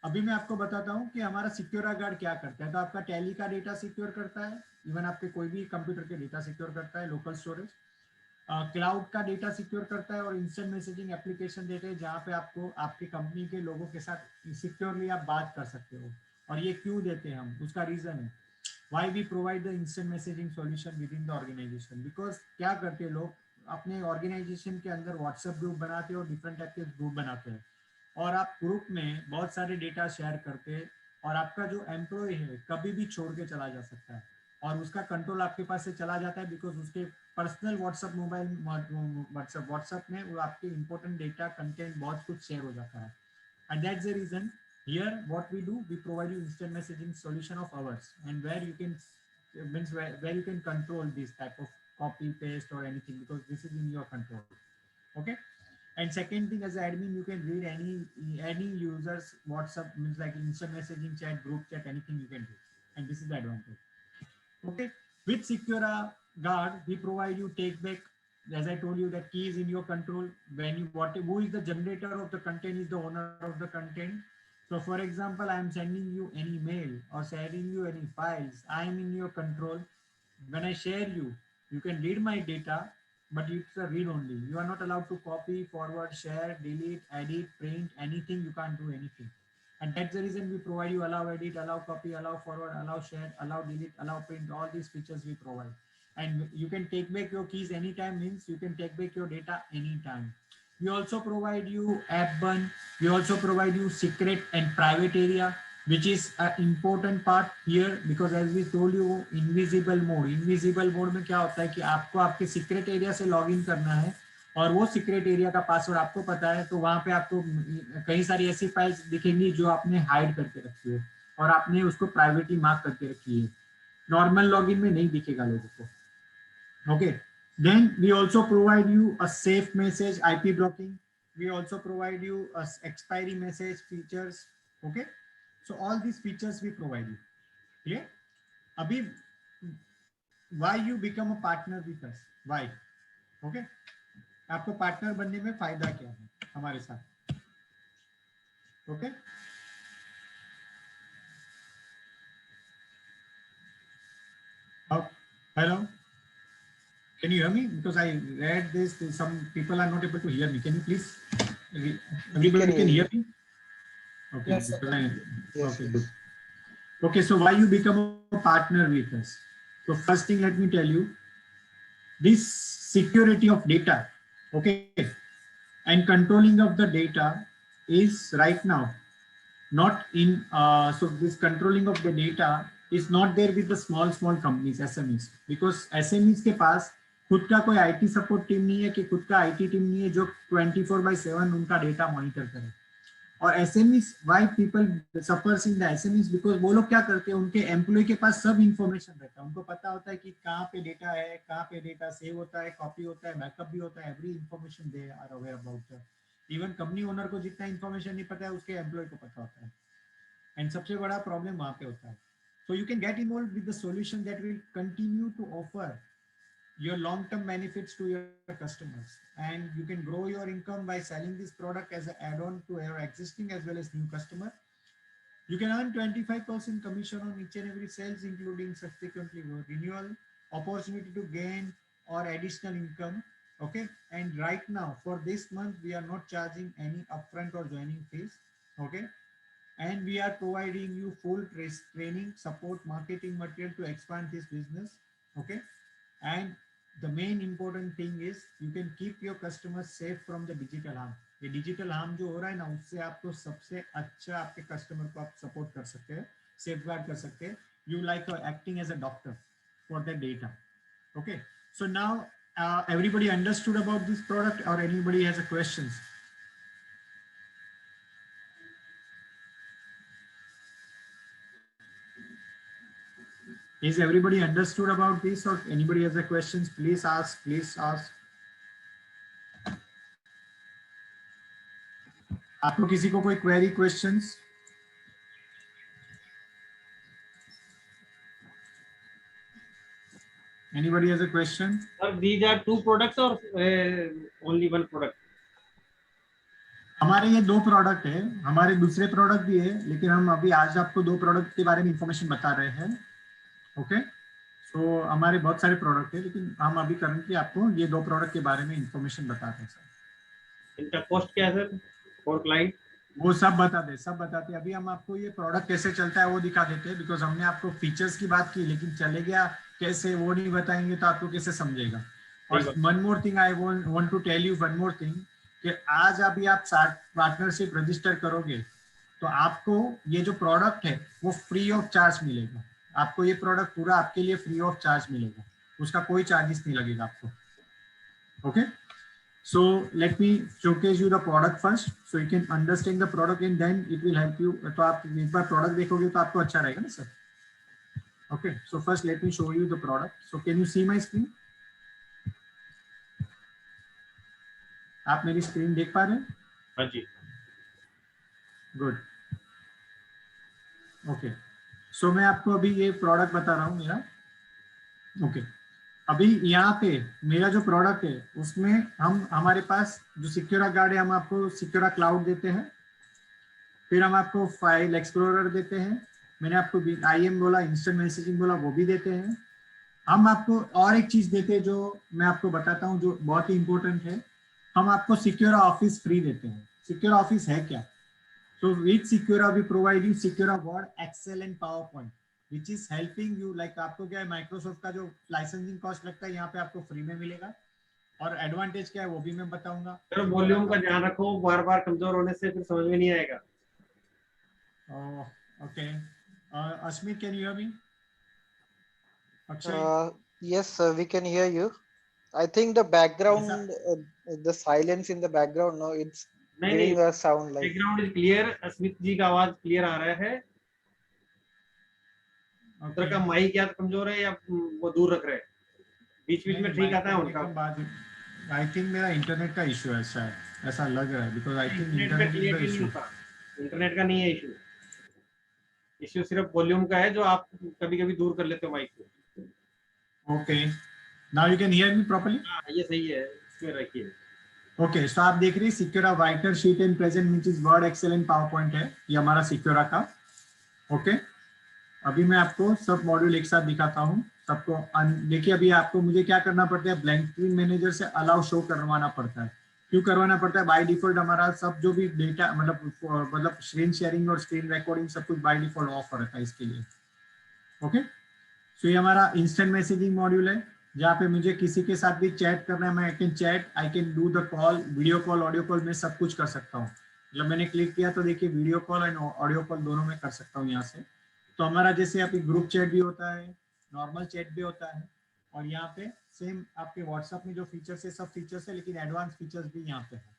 अभी मैं आपको बताता हूँ कि हमारा सिक्योर गार्ड क्या करता है। तो आपका टैली का डेटा सिक्योर करता है, इवन आपके कोई भी कंप्यूटर के डेटा सिक्योर करता है, लोकल स्टोरेज, क्लाउड का डेटा सिक्योर करता है, और इंस्टेंट मैसेजिंग एप्लीकेशन देते हैं जहाँ पे आपको आपकी कंपनी के लोगों के साथ सिक्योरली आप बात कर सकते हो। और ये क्यों देते हैं हम, उसका रीजन है why we provide the instant messaging solution within the organisation. Because क्या करते हैं लोग, अपने ऑर्गेनाइजेशन के अंदर व्हाट्सएप ग्रुप बनाते हैं और डिफरेंट टाइप के ग्रुप बनाते हैं, और आप ग्रुप में बहुत सारे डेटा शेयर करते हैं, और आपका जो एम्प्लॉय है कभी भी छोड़ के चला जा सकता है, और उसका कंट्रोल आपके पास से चला जाता है, बिकॉज उसके पर्सनल व्हाट्सएप मोबाइल व्हाट्सएप में वो आपके इंपॉर्टेंट डेटा कंटेंट बहुत कुछ शेयर हो जाता है। And that's the reason here what we do, we provide you instant messaging solution of ours, and where you can means where you can control this type of copy paste or anything, because this is in your control. Okay. And second thing, as an admin, you can read any users WhatsApp, means like instant messaging chat, group chat, anything you can do, and this is the advantage. Okay. With Secura Guard, we provide you take back. As I told you, that key is in your control. When you who is the generator of the content is the owner of the content. So for example, I am sending you any mail or sharing you any files, I am in your control. When I share you, you can read my data, but it's a read only. You are not allowed to copy, forward, share, delete, edit, print, anything. You can't do anything. And that's the reason we provide you allow edit, allow copy, allow forward, allow share, allow delete, allow print, all these features we provide. And you can take back your keys anytime, means you can take back your data anytime. We also provide you app burn. We also provide you secret and private area, which is an important part here, because as we told you, invisible mode में क्या होता है कि आपको आपके secret area से login करना है, और वो सीक्रेट एरिया का पासवर्ड आपको पता है, तो वहां पे आपको कई सारी ऐसी फाइल्स दिखेंगी जो आपने हाइड करके रखी है और आपने उसको प्राइवेटली मार्क करके रखी है, नॉर्मल लॉगिन में नहीं दिखेगा लोगों को। Okay, then we also provide you a safe message IP blocking, we also provide you a expiry message features. Okay, so all this features we provide you. Clear? अभी why you become a partner with us, why? Okay, आपको पार्टनर बनने में फायदा क्या है हमारे साथ? Okay, hello, can you hear me? Because I read this, some people are not able to hear me. Can you please, everybody can hear me? Okay, Yes, sir. Yes, okay, yes. good. Okay, so why you become a partner with us? So first thing, let me tell you, this security of data, okay, and controlling of the data is right now not in, so this controlling of the data is not there with the small companies, SMEs, because SMEs के पास खुद का कोई IT सपोर्ट टीम नहीं है, कि खुद का IT टीम नहीं है जो 24/7 उनका डेटा मॉनिटर करे। और SMEs, why people suffers in the SMEs, because वो लोग क्या करते हैं, उनके एम्प्लॉय के पास सब इंफॉर्मेशन रहता है, उनको पता होता है कि कहाँ पे डेटा है, कहाँ पे डेटा सेव होता है, कॉपी होता है, बैकअप भी होता है, every information they are aware about. Even company owner को जितना इंफॉर्मेशन नहीं पता है, उसके एम्प्लॉय को पता होता है, एंड सबसे बड़ा प्रॉब्लम वहां पे होता है। So you can get involved with the solution that will continue to offer your long-term benefits to your customers, and you can grow your income by selling this product as an add-on to your existing as well as new customer. You can earn 25% commission on each and every sales, including subsequently renewal, opportunity to gain or additional income. Okay, and right now for this month we are not charging any upfront or joining fees. Okay, and we are providing you full training, support, marketing material to expand this business. Okay, and the main important thing is you can keep your customers safe from the digital harm. ये digital harm जो हो रहा है ना, उससे आपको सबसे अच्छा आपके customer को आप support कर सकते हैं, safeguard कर सकते हैं. You like acting as a doctor for the data. Okay, so now everybody understood about this product, or anybody has a questions? Is everybody understood about this, or anybody has a questions? Please ask, please ask. आपको किसी को कोई query questions? Anybody has a question? Sir, these are two products or only one product? हमारे ये 2 प्रोडक्ट है, हमारे दूसरे प्रोडक्ट भी है, लेकिन हम अभी आज आपको 2 प्रोडक्ट के बारे में इंफॉर्मेशन बता रहे हैं. ओके, सो हमारे बहुत सारे प्रोडक्ट है, लेकिन हम अभी करंटली आपको ये 2 प्रोडक्ट के बारे में इंफॉर्मेशन बता रहे हैं सर. इनका कॉस्ट क्या है सर फॉर क्लाइंट? वो सब बताते. अभी हम आपको ये प्रोडक्ट कैसे चलता है वो दिखा देते हैं, बिकॉज हमने आपको फीचर्स की बात की, लेकिन चले गया कैसे वो नहीं बताएंगे तो आपको कैसे समझेगा. और one more thing I want to tell you, one more thing, कि आज अभी आप पार्टनरशिप रजिस्टर करोगे तो आपको ये जो प्रोडक्ट है वो फ्री ऑफ चार्ज मिलेगा. आपको ये प्रोडक्ट पूरा आपके लिए फ्री ऑफ चार्ज मिलेगा, उसका कोई चार्जेस नहीं लगेगा आपको. Okay, so let me showcase you the product first so you can understand the product and then it will help you. तो आप एक बार प्रोडक्ट देखोगे तो आपको अच्छा रहेगा ना sir. Okay, so first let me show you the product. So can you see my screen? आप मेरी स्क्रीन देख पा रहे हैं? हाँ जी. गुड. ओके, सो मैं आपको अभी ये प्रोडक्ट बता रहा हूँ मेरा. ओके, अभी यहाँ पे मेरा जो प्रोडक्ट है उसमें हमारे पास जो सिक्योरा गार्ड है, हम आपको सिक्योरा क्लाउड देते हैं, फिर हम आपको फाइल एक्सप्लोरर देते हैं, मैंने आपको IM बोला, इंस्टेंट मैसेजिंग बोला, वो भी देते हैं. हम आपको और एक चीज देते हैं जो मैं आपको बताता हूँ जो बहुत ही इंपॉर्टेंट है, हम आपको सिक्योरा ऑफिस फ्री देते हैं. सिक्योरा ऑफिस है क्या? So with Secura we provide you Secura Word, Excel and PowerPoint, which is helping you. like आपको क्या है, माइक्रोसॉफ्ट का जो लाइसेंसिंग कॉस्ट लगता है यहाँ पे आपको फ्री में मिलेगा. और एडवांटेज क्या है वो भी मैं बताऊंगा. सर वॉल्यूम का ध्यान रखो, बार बार कमजोर होने से फिर समझ में नहीं आएगा. Okay, Ashmit, can you hear me? Akshay? Yes, sir, we can hear you. I think the background, the silence in the background, no, it's giving a sound like. Background is clear. Asmit ji का आवाज क्लियर आ रहा है. सर का माइक या कमजोर है या वो दूर रख रहे हैं? बीच बीच में ठीक आता है उनका. आई थिंक मेरा इंटरनेट का इशू है शायद, ऐसा लग रहा है, बिकॉज़ आई थिंक इंटरनेट का इशू. इंटरनेट का नहीं है इशू. इशू सिर्फ वॉल्यूम का है जो आप कभी-कभी दूर कर लेते हो माइक को. Okay, now you can hear me properly. हां, ये सही है, इसमें रखिए. ओके, सो आप देख रहे हैं Secura writer sheet and present, which is Word, Excel and PowerPoint है, ये हमारा सिक्योरा का. ओके, अभी मैं आपको सब मॉड्यूल एक साथ दिखाता हूँ सबको. देखिए अभी आपको मुझे क्या करना पड़ता है, ब्लैंक स्क्रीन मैनेजर से अलाउ शो करवाना पड़ता है. क्यों करवाना पड़ता है? बाय डिफॉल्ट हमारा सब जो भी डेटा मतलब स्क्रीन शेयरिंग और स्क्रीन रिकॉर्डिंग सब कुछ बाय डिफॉल्ट ऑफ रहता है इसके लिए. ओके, सो ये हमारा इंस्टेंट मैसेजिंग मॉड्यूल है, जहाँ पे मुझे किसी के साथ भी चैट करना है, मैं I can chat, I can do the call, video call, audio call, मैं सब कुछ कर सकता हूँ. मतलब मैंने क्लिक किया तो देखिए video call and audio call दोनों में कर सकता हूँ यहाँ से. तो हमारा जैसे अभी ग्रुप चैट भी होता है, नॉर्मल चैट भी होता है, और यहाँ पे सेम आपके व्हाट्सएप में जो फीचर्स है सब फीचर्स है, लेकिन एडवांस फीचर्स भी यहाँ पे है.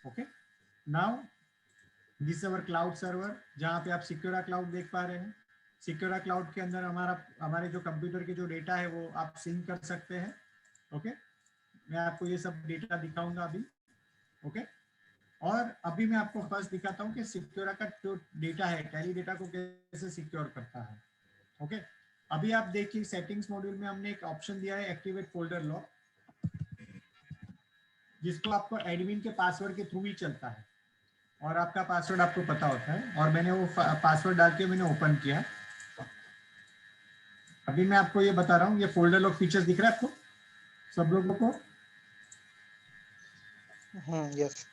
Okay, now this our cloud server, जहाँ पे आप सिक्योरा क्लाउड देख पा रहे हैं. सिक्योरा क्लाउड के अंदर हमारे जो कंप्यूटर के जो डेटा है वो आप सिंक कर सकते हैं. ओके, मैं आपको ये सब डेटा दिखाऊंगा अभी. ओके, और अभी मैं आपको फर्स्ट दिखाता हूँ कि सिक्योरा का जो डेटा है, टैली डेटा को कैसे सिक्योर करता है. ओके, अभी आप देखिए सेटिंग्स मॉड्यूल में हमने एक ऑप्शन दिया है एक्टिवेट फोल्डर लॉक, जिसको आपको एडमिन के पासवर्ड के थ्रू ही चलता है, और आपका पासवर्ड आपको पता होता है, और मैंने वो पासवर्ड डाल के मैंने ओपन किया. अभी मैं आपको ये बता रहा हूँ, ये फोल्डर लॉक फीचर्स दिख रहा है आपको सब लोगों को? यस.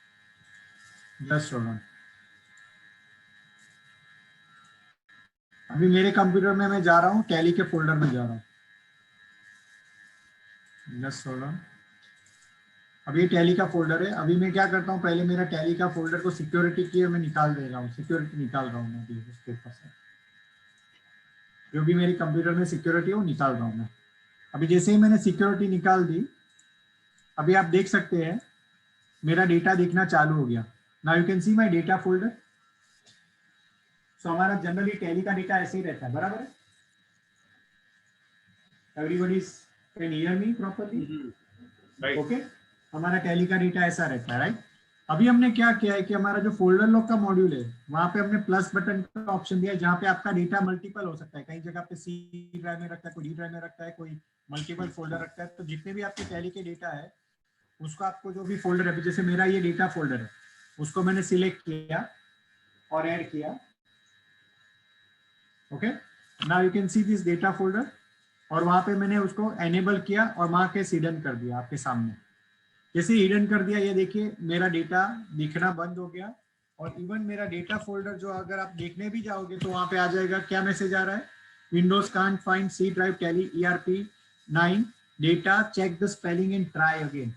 Just hold on. अभी मेरे कंप्यूटर में मैं जा रहा हूँ, टैली के फोल्डर में जा रहा हूँ। Just hold on. अभी टैली का फोल्डर है। अभी मैं क्या करता हूँ, पहले मेरा टैली का फोल्डर को सिक्योरिटी की मैं निकाल दे रहा हूँ, सिक्योरिटी निकाल रहा हूँ मैं अभी उसके ऊपर से, जो भी मेरे कंप्यूटर में सिक्योरिटी है वो निकाल रहा हूँ मैं। अभी जैसे ही मैंने सिक्योरिटी निकाल दी, अभी आप देख सकते हैं मेरा डेटा दिखना चालू हो गया। Now you can see my data folder. So हमारा जनरली टैली का डेटा ऐसे ही रहता है, बराबर है? Everybody can hear me properly? Right. Okay, हमारा टैली का डेटा ऐसा रहता है, राइट? अभी हमने क्या किया है कि हमारा जो फोल्डर लॉक का मॉड्यूल है वहां पे हमने प्लस बटन का ऑप्शन दिया है, जहाँ पे आपका डेटा मल्टीपल हो सकता है। कई जगह पे सी ड्राइव में रखता है, कोई डी ड्राइव में रखता है, कोई मल्टीपल फोल्डर रखता है। तो जितने भी आपके टैली के डेटा है उसको आपको जो भी फोल्डर है, जैसे मेरा ये डेटा फोल्डर है, उसको मैंने सिलेक्ट किया और ऐड किया। Okay, now you can see this data folder, और वहां पे मैंने उसको एनेबल किया और वहां के हिडन कर दिया आपके सामने। जैसे हिडन कर दिया, ये देखिए मेरा डेटा दिखना बंद हो गया। और इवन मेरा डेटा फोल्डर जो अगर आप देखने भी जाओगे तो वहां पे आ जाएगा, क्या मैसेज आ रहा है? Windows can't find C drive Tally ERP9 data, check the spelling and try again.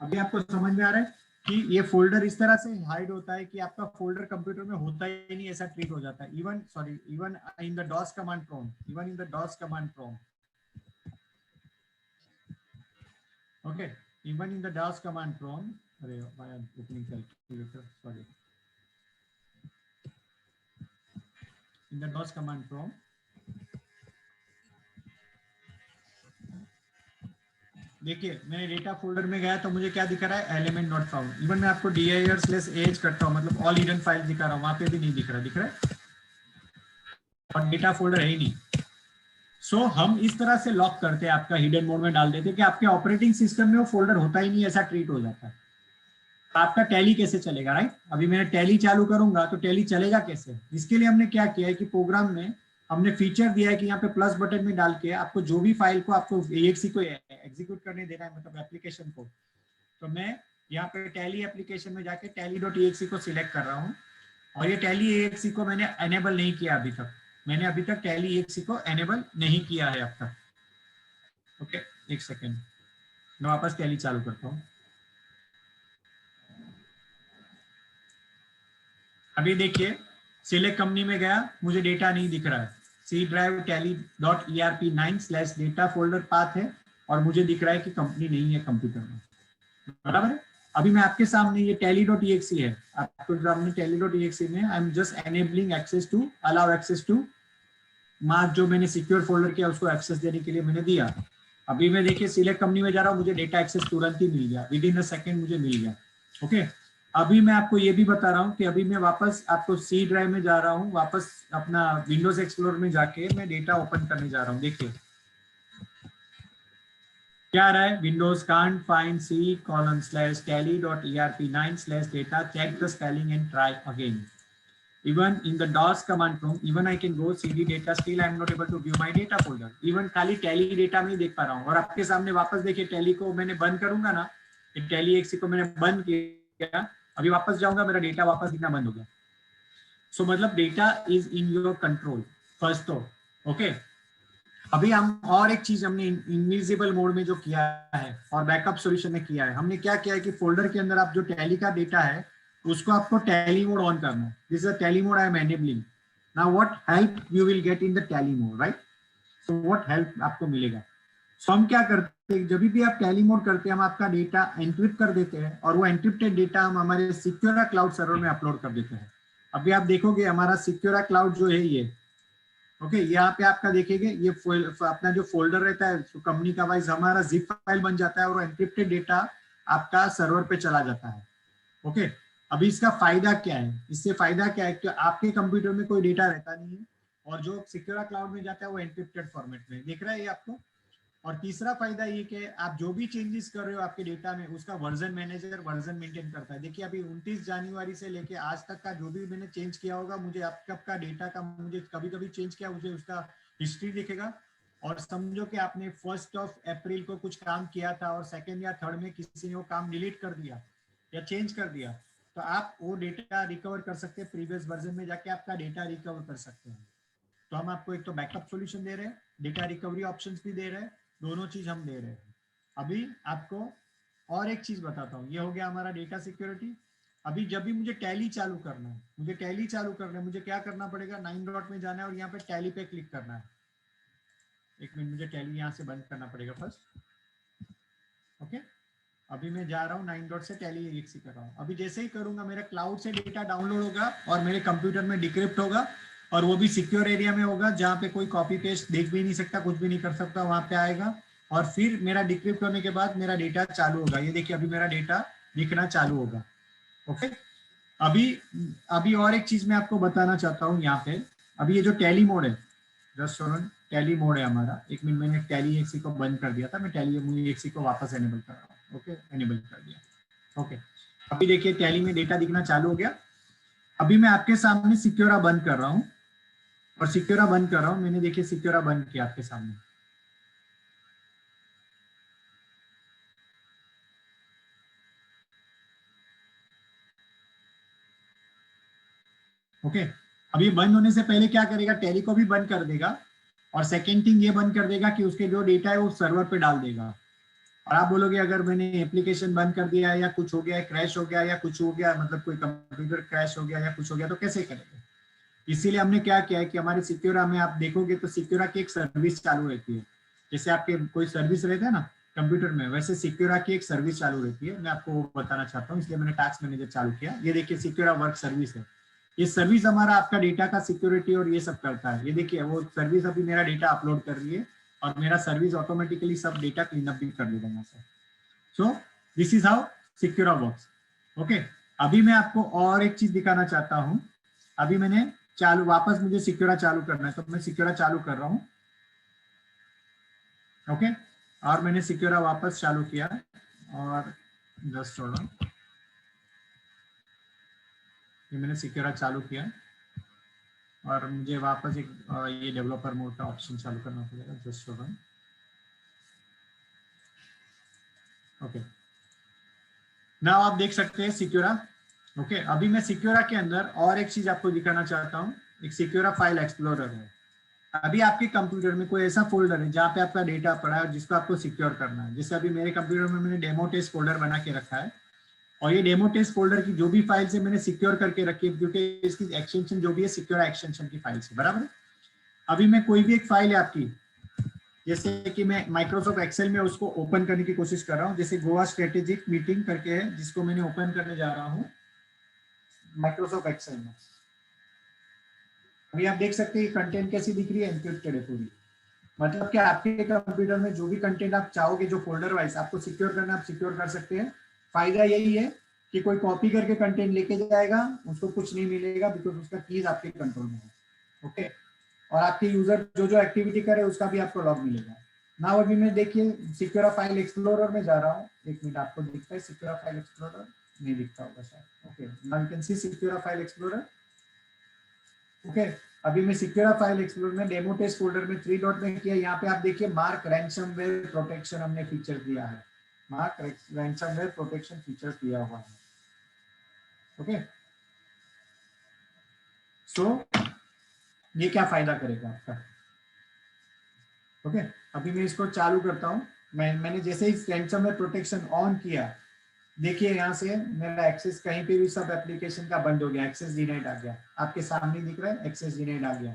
अभी आपको समझ में आ रहा है कि ये फोल्डर इस तरह से हाइड होता है कि आपका फोल्डर कंप्यूटर में होता ही नहीं, ऐसा ट्रीट हो जाता है। Even in the DOS command prompt, okay, even in the DOS command prompt, why I'm opening calculator, sorry. In the DOS command prompt, देखिए मैंने डेटा फोल्डर में गया तो मुझे क्या दिख रहा है? Element not found. इवन मैं आपको dir/h करता हूँ, मतलब ऑल हिडन फाइल दिखा रहा हूँ, वहां पे भी नहीं दिख रहा है, और डेटा फोल्डर है ही नहीं। सो हम इस तरह से लॉक करते हैं, आपका हिडन मोड में डाल देते हैं कि आपके ऑपरेटिंग सिस्टम में वो फोल्डर होता ही नहीं, ऐसा ट्रीट हो जाता है। आपका टैली कैसे चलेगा, राइट? अभी मैं टैली चालू करूंगा तो टैली चलेगा कैसे? इसके लिए हमने क्या किया है कि प्रोग्राम में हमने फीचर दिया है कि यहाँ पे प्लस बटन में डाल के आपको जो भी फाइल को आपको AXE को एग्जीक्यूट करने देना है, मतलब एप्लीकेशन को, तो मैं यहाँ पे टैली एप्लीकेशन में जाके tally.exe को सिलेक्ट कर रहा हूँ। और ये tally.exe को मैंने एनेबल नहीं किया अभी तक, मैंने अभी तक tally.exe को एनेबल नहीं किया है अब तक। ओके, एक सेकेंड, मैं वापस टैली चालू करता हूँ। अभी देखिए सिलेक्ट कंपनी में गया, मुझे डेटा नहीं दिख रहा है। C drive tally.erp9/data folder path है और मुझे दिख रहा है कि कंपनी नहीं है कंप्यूटर में, बराबर है? अभी मैं आपके सामने ये tally.exe है, आपके सामने tally.exe में I am just enabling access to, allow access to mark, जो मैंने सिक्योर फोल्डर किया उसको एक्सेस देने के लिए मैंने दिया। अभी मैं देखिए सिलेक्ट कंपनी में जा रहा हूँ, मुझे डेटा एक्सेस तुरंत ही मिल गया, विद इन अ सेकेंड मुझे मिल गया। ओके, अभी मैं आपको ये भी बता रहा हूँ कि अभी मैं वापस आपको सी ड्राइव में जा रहा हूँ, वापस अपना विंडोज एक्सप्लोरर में जाके मैं डेटा ओपन करने जा रहा हूँ। देखिए क्या आ रहा है? Windows can't find C:/tally.erp9/data, check the spelling and try again. Even in the DOS command prompt, even I can go cd data, still I am not able to view my data folder. Even खाली टैली डेटा में ही देख पा रहा हूँ। और आपके सामने वापस देखिए टैली को मैंने बंद करूंगा ना, tally.exe को मैंने बंद किया, अभी वापस जाऊंगा, मेरा डेटा वापस दिखना बंद हो गया। सो मतलब data is in your control first तो। ओके, अभी हम और एक चीज हमने इनविजिबल मोड में जो किया है और बैकअप सॉल्यूशन में किया है, हमने क्या किया है कि फोल्डर के अंदर आप जो टैली का डेटा है उसको आपको टैली मोड ऑन करना है। This is a tally mode I am enabling. Now what help you will get in the tally mode, right? So what help आपको मिलेगा? सो हम क्या करते हैं, जब भी आप टैली मोड करते हैं हम आपका डेटा एन्क्रिप्ट कर देते हैं और वो एन्क्रिप्टेड डेटा हम हमारे सिक्योरा क्लाउड सर्वर में अपलोड कर देते हैं। अभी आप देखोगे हमारा सिक्योरा क्लाउड जो है ये, ओके, यहाँ पे आपका देखेंगे ये अपना जो फोल्डर रहता है कंपनी का वाइज हमारा जिप फाइल बन जाता है और एन्क्रिप्टेड डेटा आपका सर्वर पे चला जाता है। ओके, अभी इसका फायदा क्या है? इससे फायदा क्या है कि आपके कंप्यूटर में कोई डेटा रहता नहीं है और जो सिक्योरा क्लाउड में जाता है वो एन्क्रिप्टेड फॉर्मेट में दिख रहा है ये आपको। और तीसरा फायदा ये कि आप जो भी चेंजेस कर रहे हो आपके डेटा में उसका वर्जन मैनेजर वर्जन मेंटेन करता है। देखिए अभी 29 जनवरी से लेके आज तक का जो भी मैंने चेंज किया होगा, मुझे आपका डेटा का मुझे कभी कभी चेंज किया, मुझे उसका हिस्ट्री दिखेगा। और समझो कि आपने 1 अप्रैल को कुछ काम किया था और 2 या 3 में किसी ने वो काम डिलीट कर दिया या चेंज कर दिया, तो आप वो डेटा रिकवर कर सकते हैं, प्रीवियस वर्जन में जाके आपका डेटा रिकवर कर सकते हैं। तो हम आपको एक तो बैकअप सॉल्यूशन दे रहे हैं, डेटा रिकवरी ऑप्शंस भी दे रहे हैं, दोनों चीज हम दे रहे हैं। अभी आपको और एक चीज बताता हूँ, ये हो गया हमारा डेटा सिक्योरिटी। अभी जब भी मुझे टैली चालू करना है, मुझे क्या करना पड़ेगा, 9 डॉट में जाना है और यहाँ पे टैली पे क्लिक करना है। एक मिनट, मुझे टैली यहाँ से बंद करना पड़ेगा फर्स्ट। ओके, अभी मैं जा रहा हूँ 9 डॉट से टैली EXE कर रहा हूँ। अभी जैसे ही करूंगा मेरा क्लाउड से डेटा डाउनलोड होगा और मेरे कंप्यूटर में डिक्रिप्ट होगा, और वो भी सिक्योर एरिया में होगा जहाँ पे कोई कॉपी पेस्ट देख भी नहीं सकता, कुछ भी नहीं कर सकता, वहां पे आएगा। और फिर मेरा डिक्रिप्ट होने के बाद मेरा डेटा चालू होगा। ये देखिए अभी मेरा डेटा दिखना चालू होगा। ओके, अभी और एक चीज मैं आपको बताना चाहता हूँ यहाँ पे। अभी ये जो टैली मोड है, जस्ट टैली मोड है हमारा। एक मिनट, मैंने टैली EXE को बंद कर दिया था, मैं टैली EXE को वापस एनेबल कर रहा हूँ। ओके, एनेबल कर दिया। ओके, अभी देखिए टैली में डेटा दिखना चालू हो गया। अभी मैं आपके सामने सिक्योरा बंद कर रहा हूँ, और सिक्योरा बंद कर रहा हूँ, मैंने देखिए सिक्योरा बंद किया आपके सामने। ओके, अभी बंद होने से पहले क्या करेगा, टैली को भी बंद कर देगा, और सेकेंड थिंग ये बंद कर देगा कि उसके जो डेटा है वो सर्वर पे डाल देगा। और आप बोलोगे अगर मैंने एप्लीकेशन बंद कर दिया या कुछ हो गया, क्रैश हो गया या कुछ हो गया, मतलब कोई कंप्यूटर क्रैश हो गया या कुछ हो गया, तो कैसे करेंगे? इसीलिए हमने क्या किया है कि हमारे सिक्योरा में आप देखोगे तो सिक्योरा की एक सर्विस चालू रहती है। जैसे आपके कोई सर्विस रहता है ना कंप्यूटर में, वैसे सिक्योरा की एक सर्विस चालू रहती है। मैं आपको वो बताना चाहता हूँ, इसलिए मैंने टास्क मैनेजर चालू किया। ये देखिए सिक्योरा वर्क सर्विस है। ये सर्विस हमारा आपका डेटा का सिक्योरिटी और ये सब करता है। ये देखिए वो सर्विस अभी मेरा डेटा अपलोड कर रही है, और मेरा सर्विस ऑटोमेटिकली सब डेटा क्लीन अप भी कर देगा यहाँ से। So this is how Secura works. Okay, अभी मैं आपको और एक चीज दिखाना चाहता हूँ। अभी मैंने चालू, वापस मुझे सिक्योरा चालू करना है, तो मैं सिक्योरा चालू कर रहा हूँ। ओके, और मैंने सिक्योरा वापस चालू किया, और जस्ट होल्ड ऑन, ये मैंने सिक्योरा चालू किया, और मुझे वापस एक ये डेवलपर मोड का ऑप्शन चालू करना पड़ेगा। Just hold on. Okay, now आप देख सकते हैं सिक्योरा। ओके, अभी मैं सिक्योरा के अंदर और एक चीज आपको दिखाना चाहता हूँ। एक सिक्योरा फाइल एक्सप्लोरर है। अभी आपके कंप्यूटर में कोई ऐसा फोल्डर है जहाँ पे आपका डेटा पड़ा है जिसको आपको सिक्योर करना है। जैसे अभी मेरे कंप्यूटर में मैंने डेमो टेस्ट फोल्डर बना के रखा है, और ये डेमो टेस्ट फोल्डर की जो भी फाइल्स है मैंने सिक्योर करके रखी है, क्योंकि इसकी एक्सटेंशन जो भी है सिक्योर एक्सटेंशन की फाइल्स है, बराबर है। अभी मैं कोई भी एक फाइल है आपकी, जैसे कि मैं माइक्रोसॉफ्ट एक्सेल में उसको ओपन करने की कोशिश कर रहा हूँ, जैसे गोवा स्ट्रेटेजिक मीटिंग करके है जिसको मैंने ओपन करने जा रहा हूँ माइक्रोसॉफ्ट एक्सेल में। अभी आप देख सकते हैं कंटेंट कैसी दिख रही है, एनक्रिप्टेड है पूरी। मतलब कि आपके कंप्यूटर में जो भी कंटेंट आप चाहोगे, जो फोल्डर वाइज आपको सिक्योर करना, आप सिक्योर कर सकते हैं। फायदा यही है कि कोई कॉपी करके कंटेंट लेके जाएगा, उसको कुछ नहीं मिलेगा, बिकॉज उसका कीज आपके कंट्रोल में है। ओके, और आपके यूजर जो जो एक्टिविटी करे उसका भी आपको लॉग मिलेगा। नाउ अभी मैं देखिए सिक्योरा फाइल एक्सप्लोरर में जा रहा हूँ। एक मिनट, आपको दिखता है सिक्योरा फाइल एक्सप्लोरर? नहीं दिखता होगा शायद। Okay, now you can see Secura file explorer. Okay, अभी मैं सिक्योरा फाइल एक्सप्लोरर में डेमो टेस्ट फोल्डर में 3 डॉट में किया। यहाँ पे आप देखिए मार्क रैंसमवेयर प्रोटेक्शन हमने फीचर दिया है। मार्क रैंसमवेयर प्रोटेक्शन फीचर दिया हुआ है। ओके, सो ये क्या फायदा करेगा आपका? ओके, अभी मैं इसको चालू करता हूँ। मैंने जैसे ही रैंसमवेयर प्रोटेक्शन ऑन किया, देखिए यहाँ से मेरा एक्सेस कहीं पे भी सब एप्लीकेशन का बंद हो गया, एक्सेस डिनाइड आ गया। आपके सामने दिख रहा है एक्सेस डिनाइड आ गया।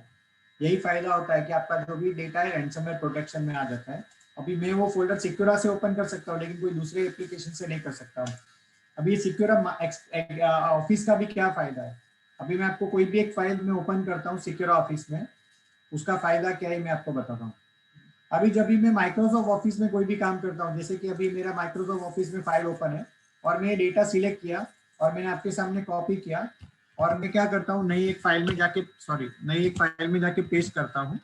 यही फायदा होता है कि आपका जो भी डेटा है रैंसमवेयर प्रोटेक्शन में आ जाता है। अभी मैं वो फोल्डर सिक्योरा से ओपन कर सकता हूँ, लेकिन कोई दूसरे एप्लीकेशन से नहीं कर सकता हूँ। अभी सिक्योरा ऑफिस का भी क्या फायदा है, अभी मैं आपको कोई भी एक फाइल में ओपन करता हूँ सिक्योरा ऑफिस में, उसका फायदा क्या है मैं आपको बताता हूँ। अभी जब भी मैं माइक्रोसॉफ्ट ऑफिस में कोई भी काम करता हूँ, जैसे कि अभी मेरा माइक्रोसॉफ्ट ऑफिस में फाइल ओपन है और मैं डेटा सिलेक्ट किया और मैंने आपके सामने कॉपी किया, और मैं क्या करता हूँ नई एक फाइल में जाके पेस्ट करता हूँ,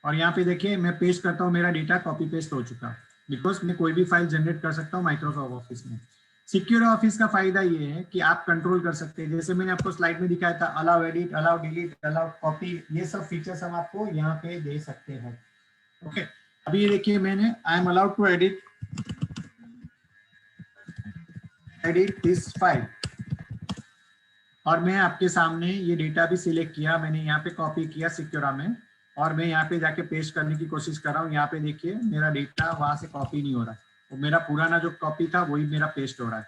और यहाँ पे देखिए मैं पेस्ट करता हूँ, मेरा डेटा कॉपी पेस्ट हो चुका, बिकॉज मैं कोई भी फाइल जनरेट कर सकता हूँ माइक्रोसॉफ्ट ऑफिस में। सिक्योर ऑफिस का फायदा ये है कि आप कंट्रोल कर सकते हैं, जैसे मैंने आपको स्लाइड में दिखाया था, allow edit, allow delete, allow copy, ये सब फीचर्स हम आपको यहाँ पे दे सकते हैं। ओके, अभी ये देखिए मैंने I am allowed to edit this file. और मैं आपके सामने ये डेटा भी सिलेक्ट किया, मैंने यहाँ पे कॉपी किया सिक्योरा में, और मैं यहाँ पे जाके पेस्ट करने की कोशिश कर रहा हूँ। यहाँ पे देखिए मेरा डेटा वहां से कॉपी नहीं हो रहा है, वो मेरा पुराना जो कॉपी था वही मेरा पेस्ट हो रहा है।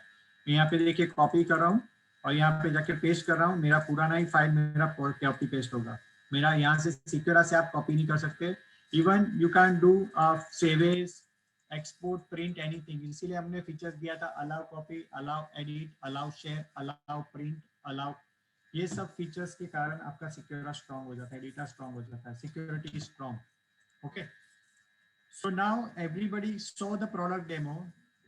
मैं यहाँ पे देखिए कॉपी कर रहा हूँ और यहाँ पे जाके पेस्ट कर रहा हूँ, मेरा पुराना ही फाइल मेरा कॉपी पेस्ट होगा। मेरा यहाँ से सिक्योरा से आप कॉपी नहीं कर सकते। Even you can do save as, export, print, anything. इसीलिए हमने फीचर्स दिया था allow copy, allow edit, allow share, allow print, allow. ये सब फीचर्स के कारण आपका सिक्योरा स्ट्रांग हो जाता है, डेटा स्ट्रांग हो जाता है, security strong. Okay, so now everybody saw the product demo.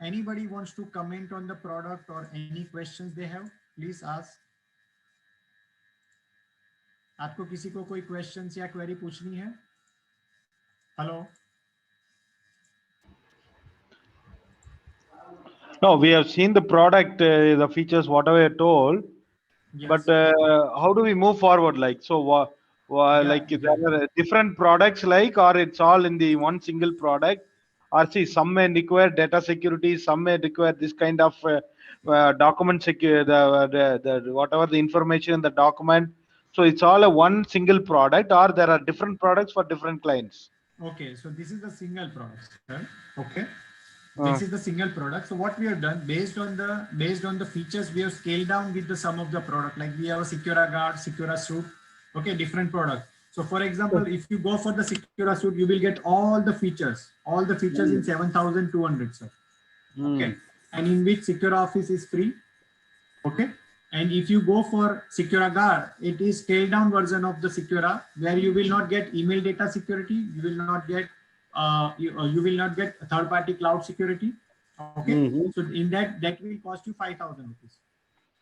Anybody wants to comment on the product or any questions they have, please ask. आपको किसी को कोई क्वेश्चंस या क्वेरी पूछनी है? Hello? No, we have seen the product, the features, whatever you told. Yes. But how do we move forward? Like, so like there are different products, like, or it's all in the one single product, or see, some may require data security, some may require this kind of document secure, the whatever the information in the document. So it's all a one single product, or there are different products for different clients. Okay, so this is the single product, right? Okay. This is the single product. So what we have done, based on the features, we have scaled down with the sum of the product. Like we have a Secura Guard, Secura Suite, okay, different product. So for example, if you go for the Secura Suite, you will get all the features in 7,200, sir. Okay, and in which Secura Office is free. Okay, and if you go for Secura Guard, it is scaled down version of the Secura, where you will not get email data security, you will not get you will not get third-party cloud security. Okay, so in that will cost you 5,000 rupees.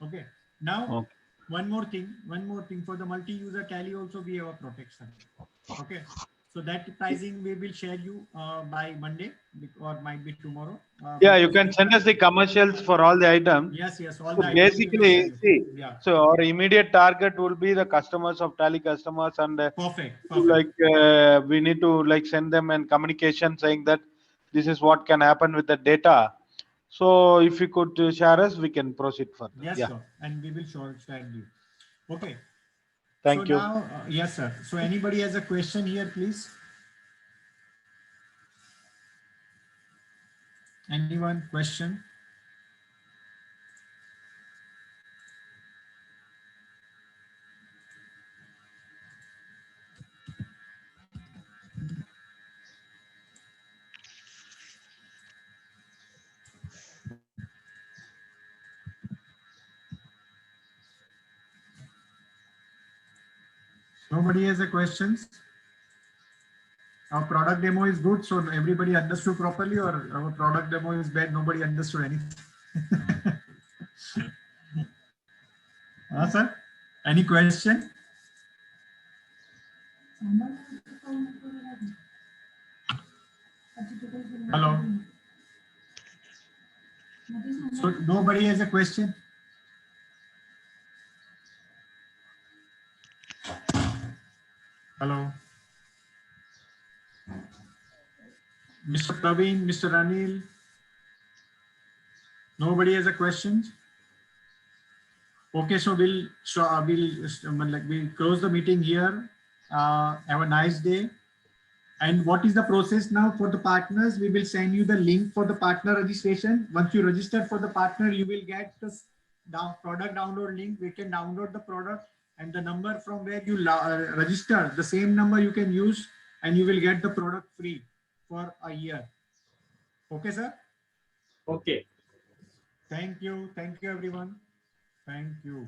Okay, now one more thing for the multi-user tally also we have a protection. Okay, so that pricing we will share you by Monday or might be tomorrow. Yeah, you can send us the commercials for all the items. Yes, all so the basically, see, yeah. So our immediate target will be the customers of Tally customers, and Perfect. like we need to like send them an communication saying that this is what can happen with the data. So if you could share us, we can proceed further. Yes, yeah. sir. And we will share you. Okay. Thank you. Now, yes, sir. So anybody has a question here, please? Anyone question? Nobody has a questions? Our product demo is good, so everybody understood properly, or our product demo is bad, nobody understood anything? Sir, any question? Hello? So nobody has a question? Hello? Mr. Praveen, Mr. Anil? Nobody has a question? Okay, so we'll close the meeting here. Have a nice day. And what is the process now for the partners? We will send you the link for the partner registration. Once you register for the partner, you will get the product download link. We can download the product, and the number from where you register, the same number you can use, and you will get the product free for a year. Okay, sir? Okay. Thank you. Thank you, everyone. Thank you.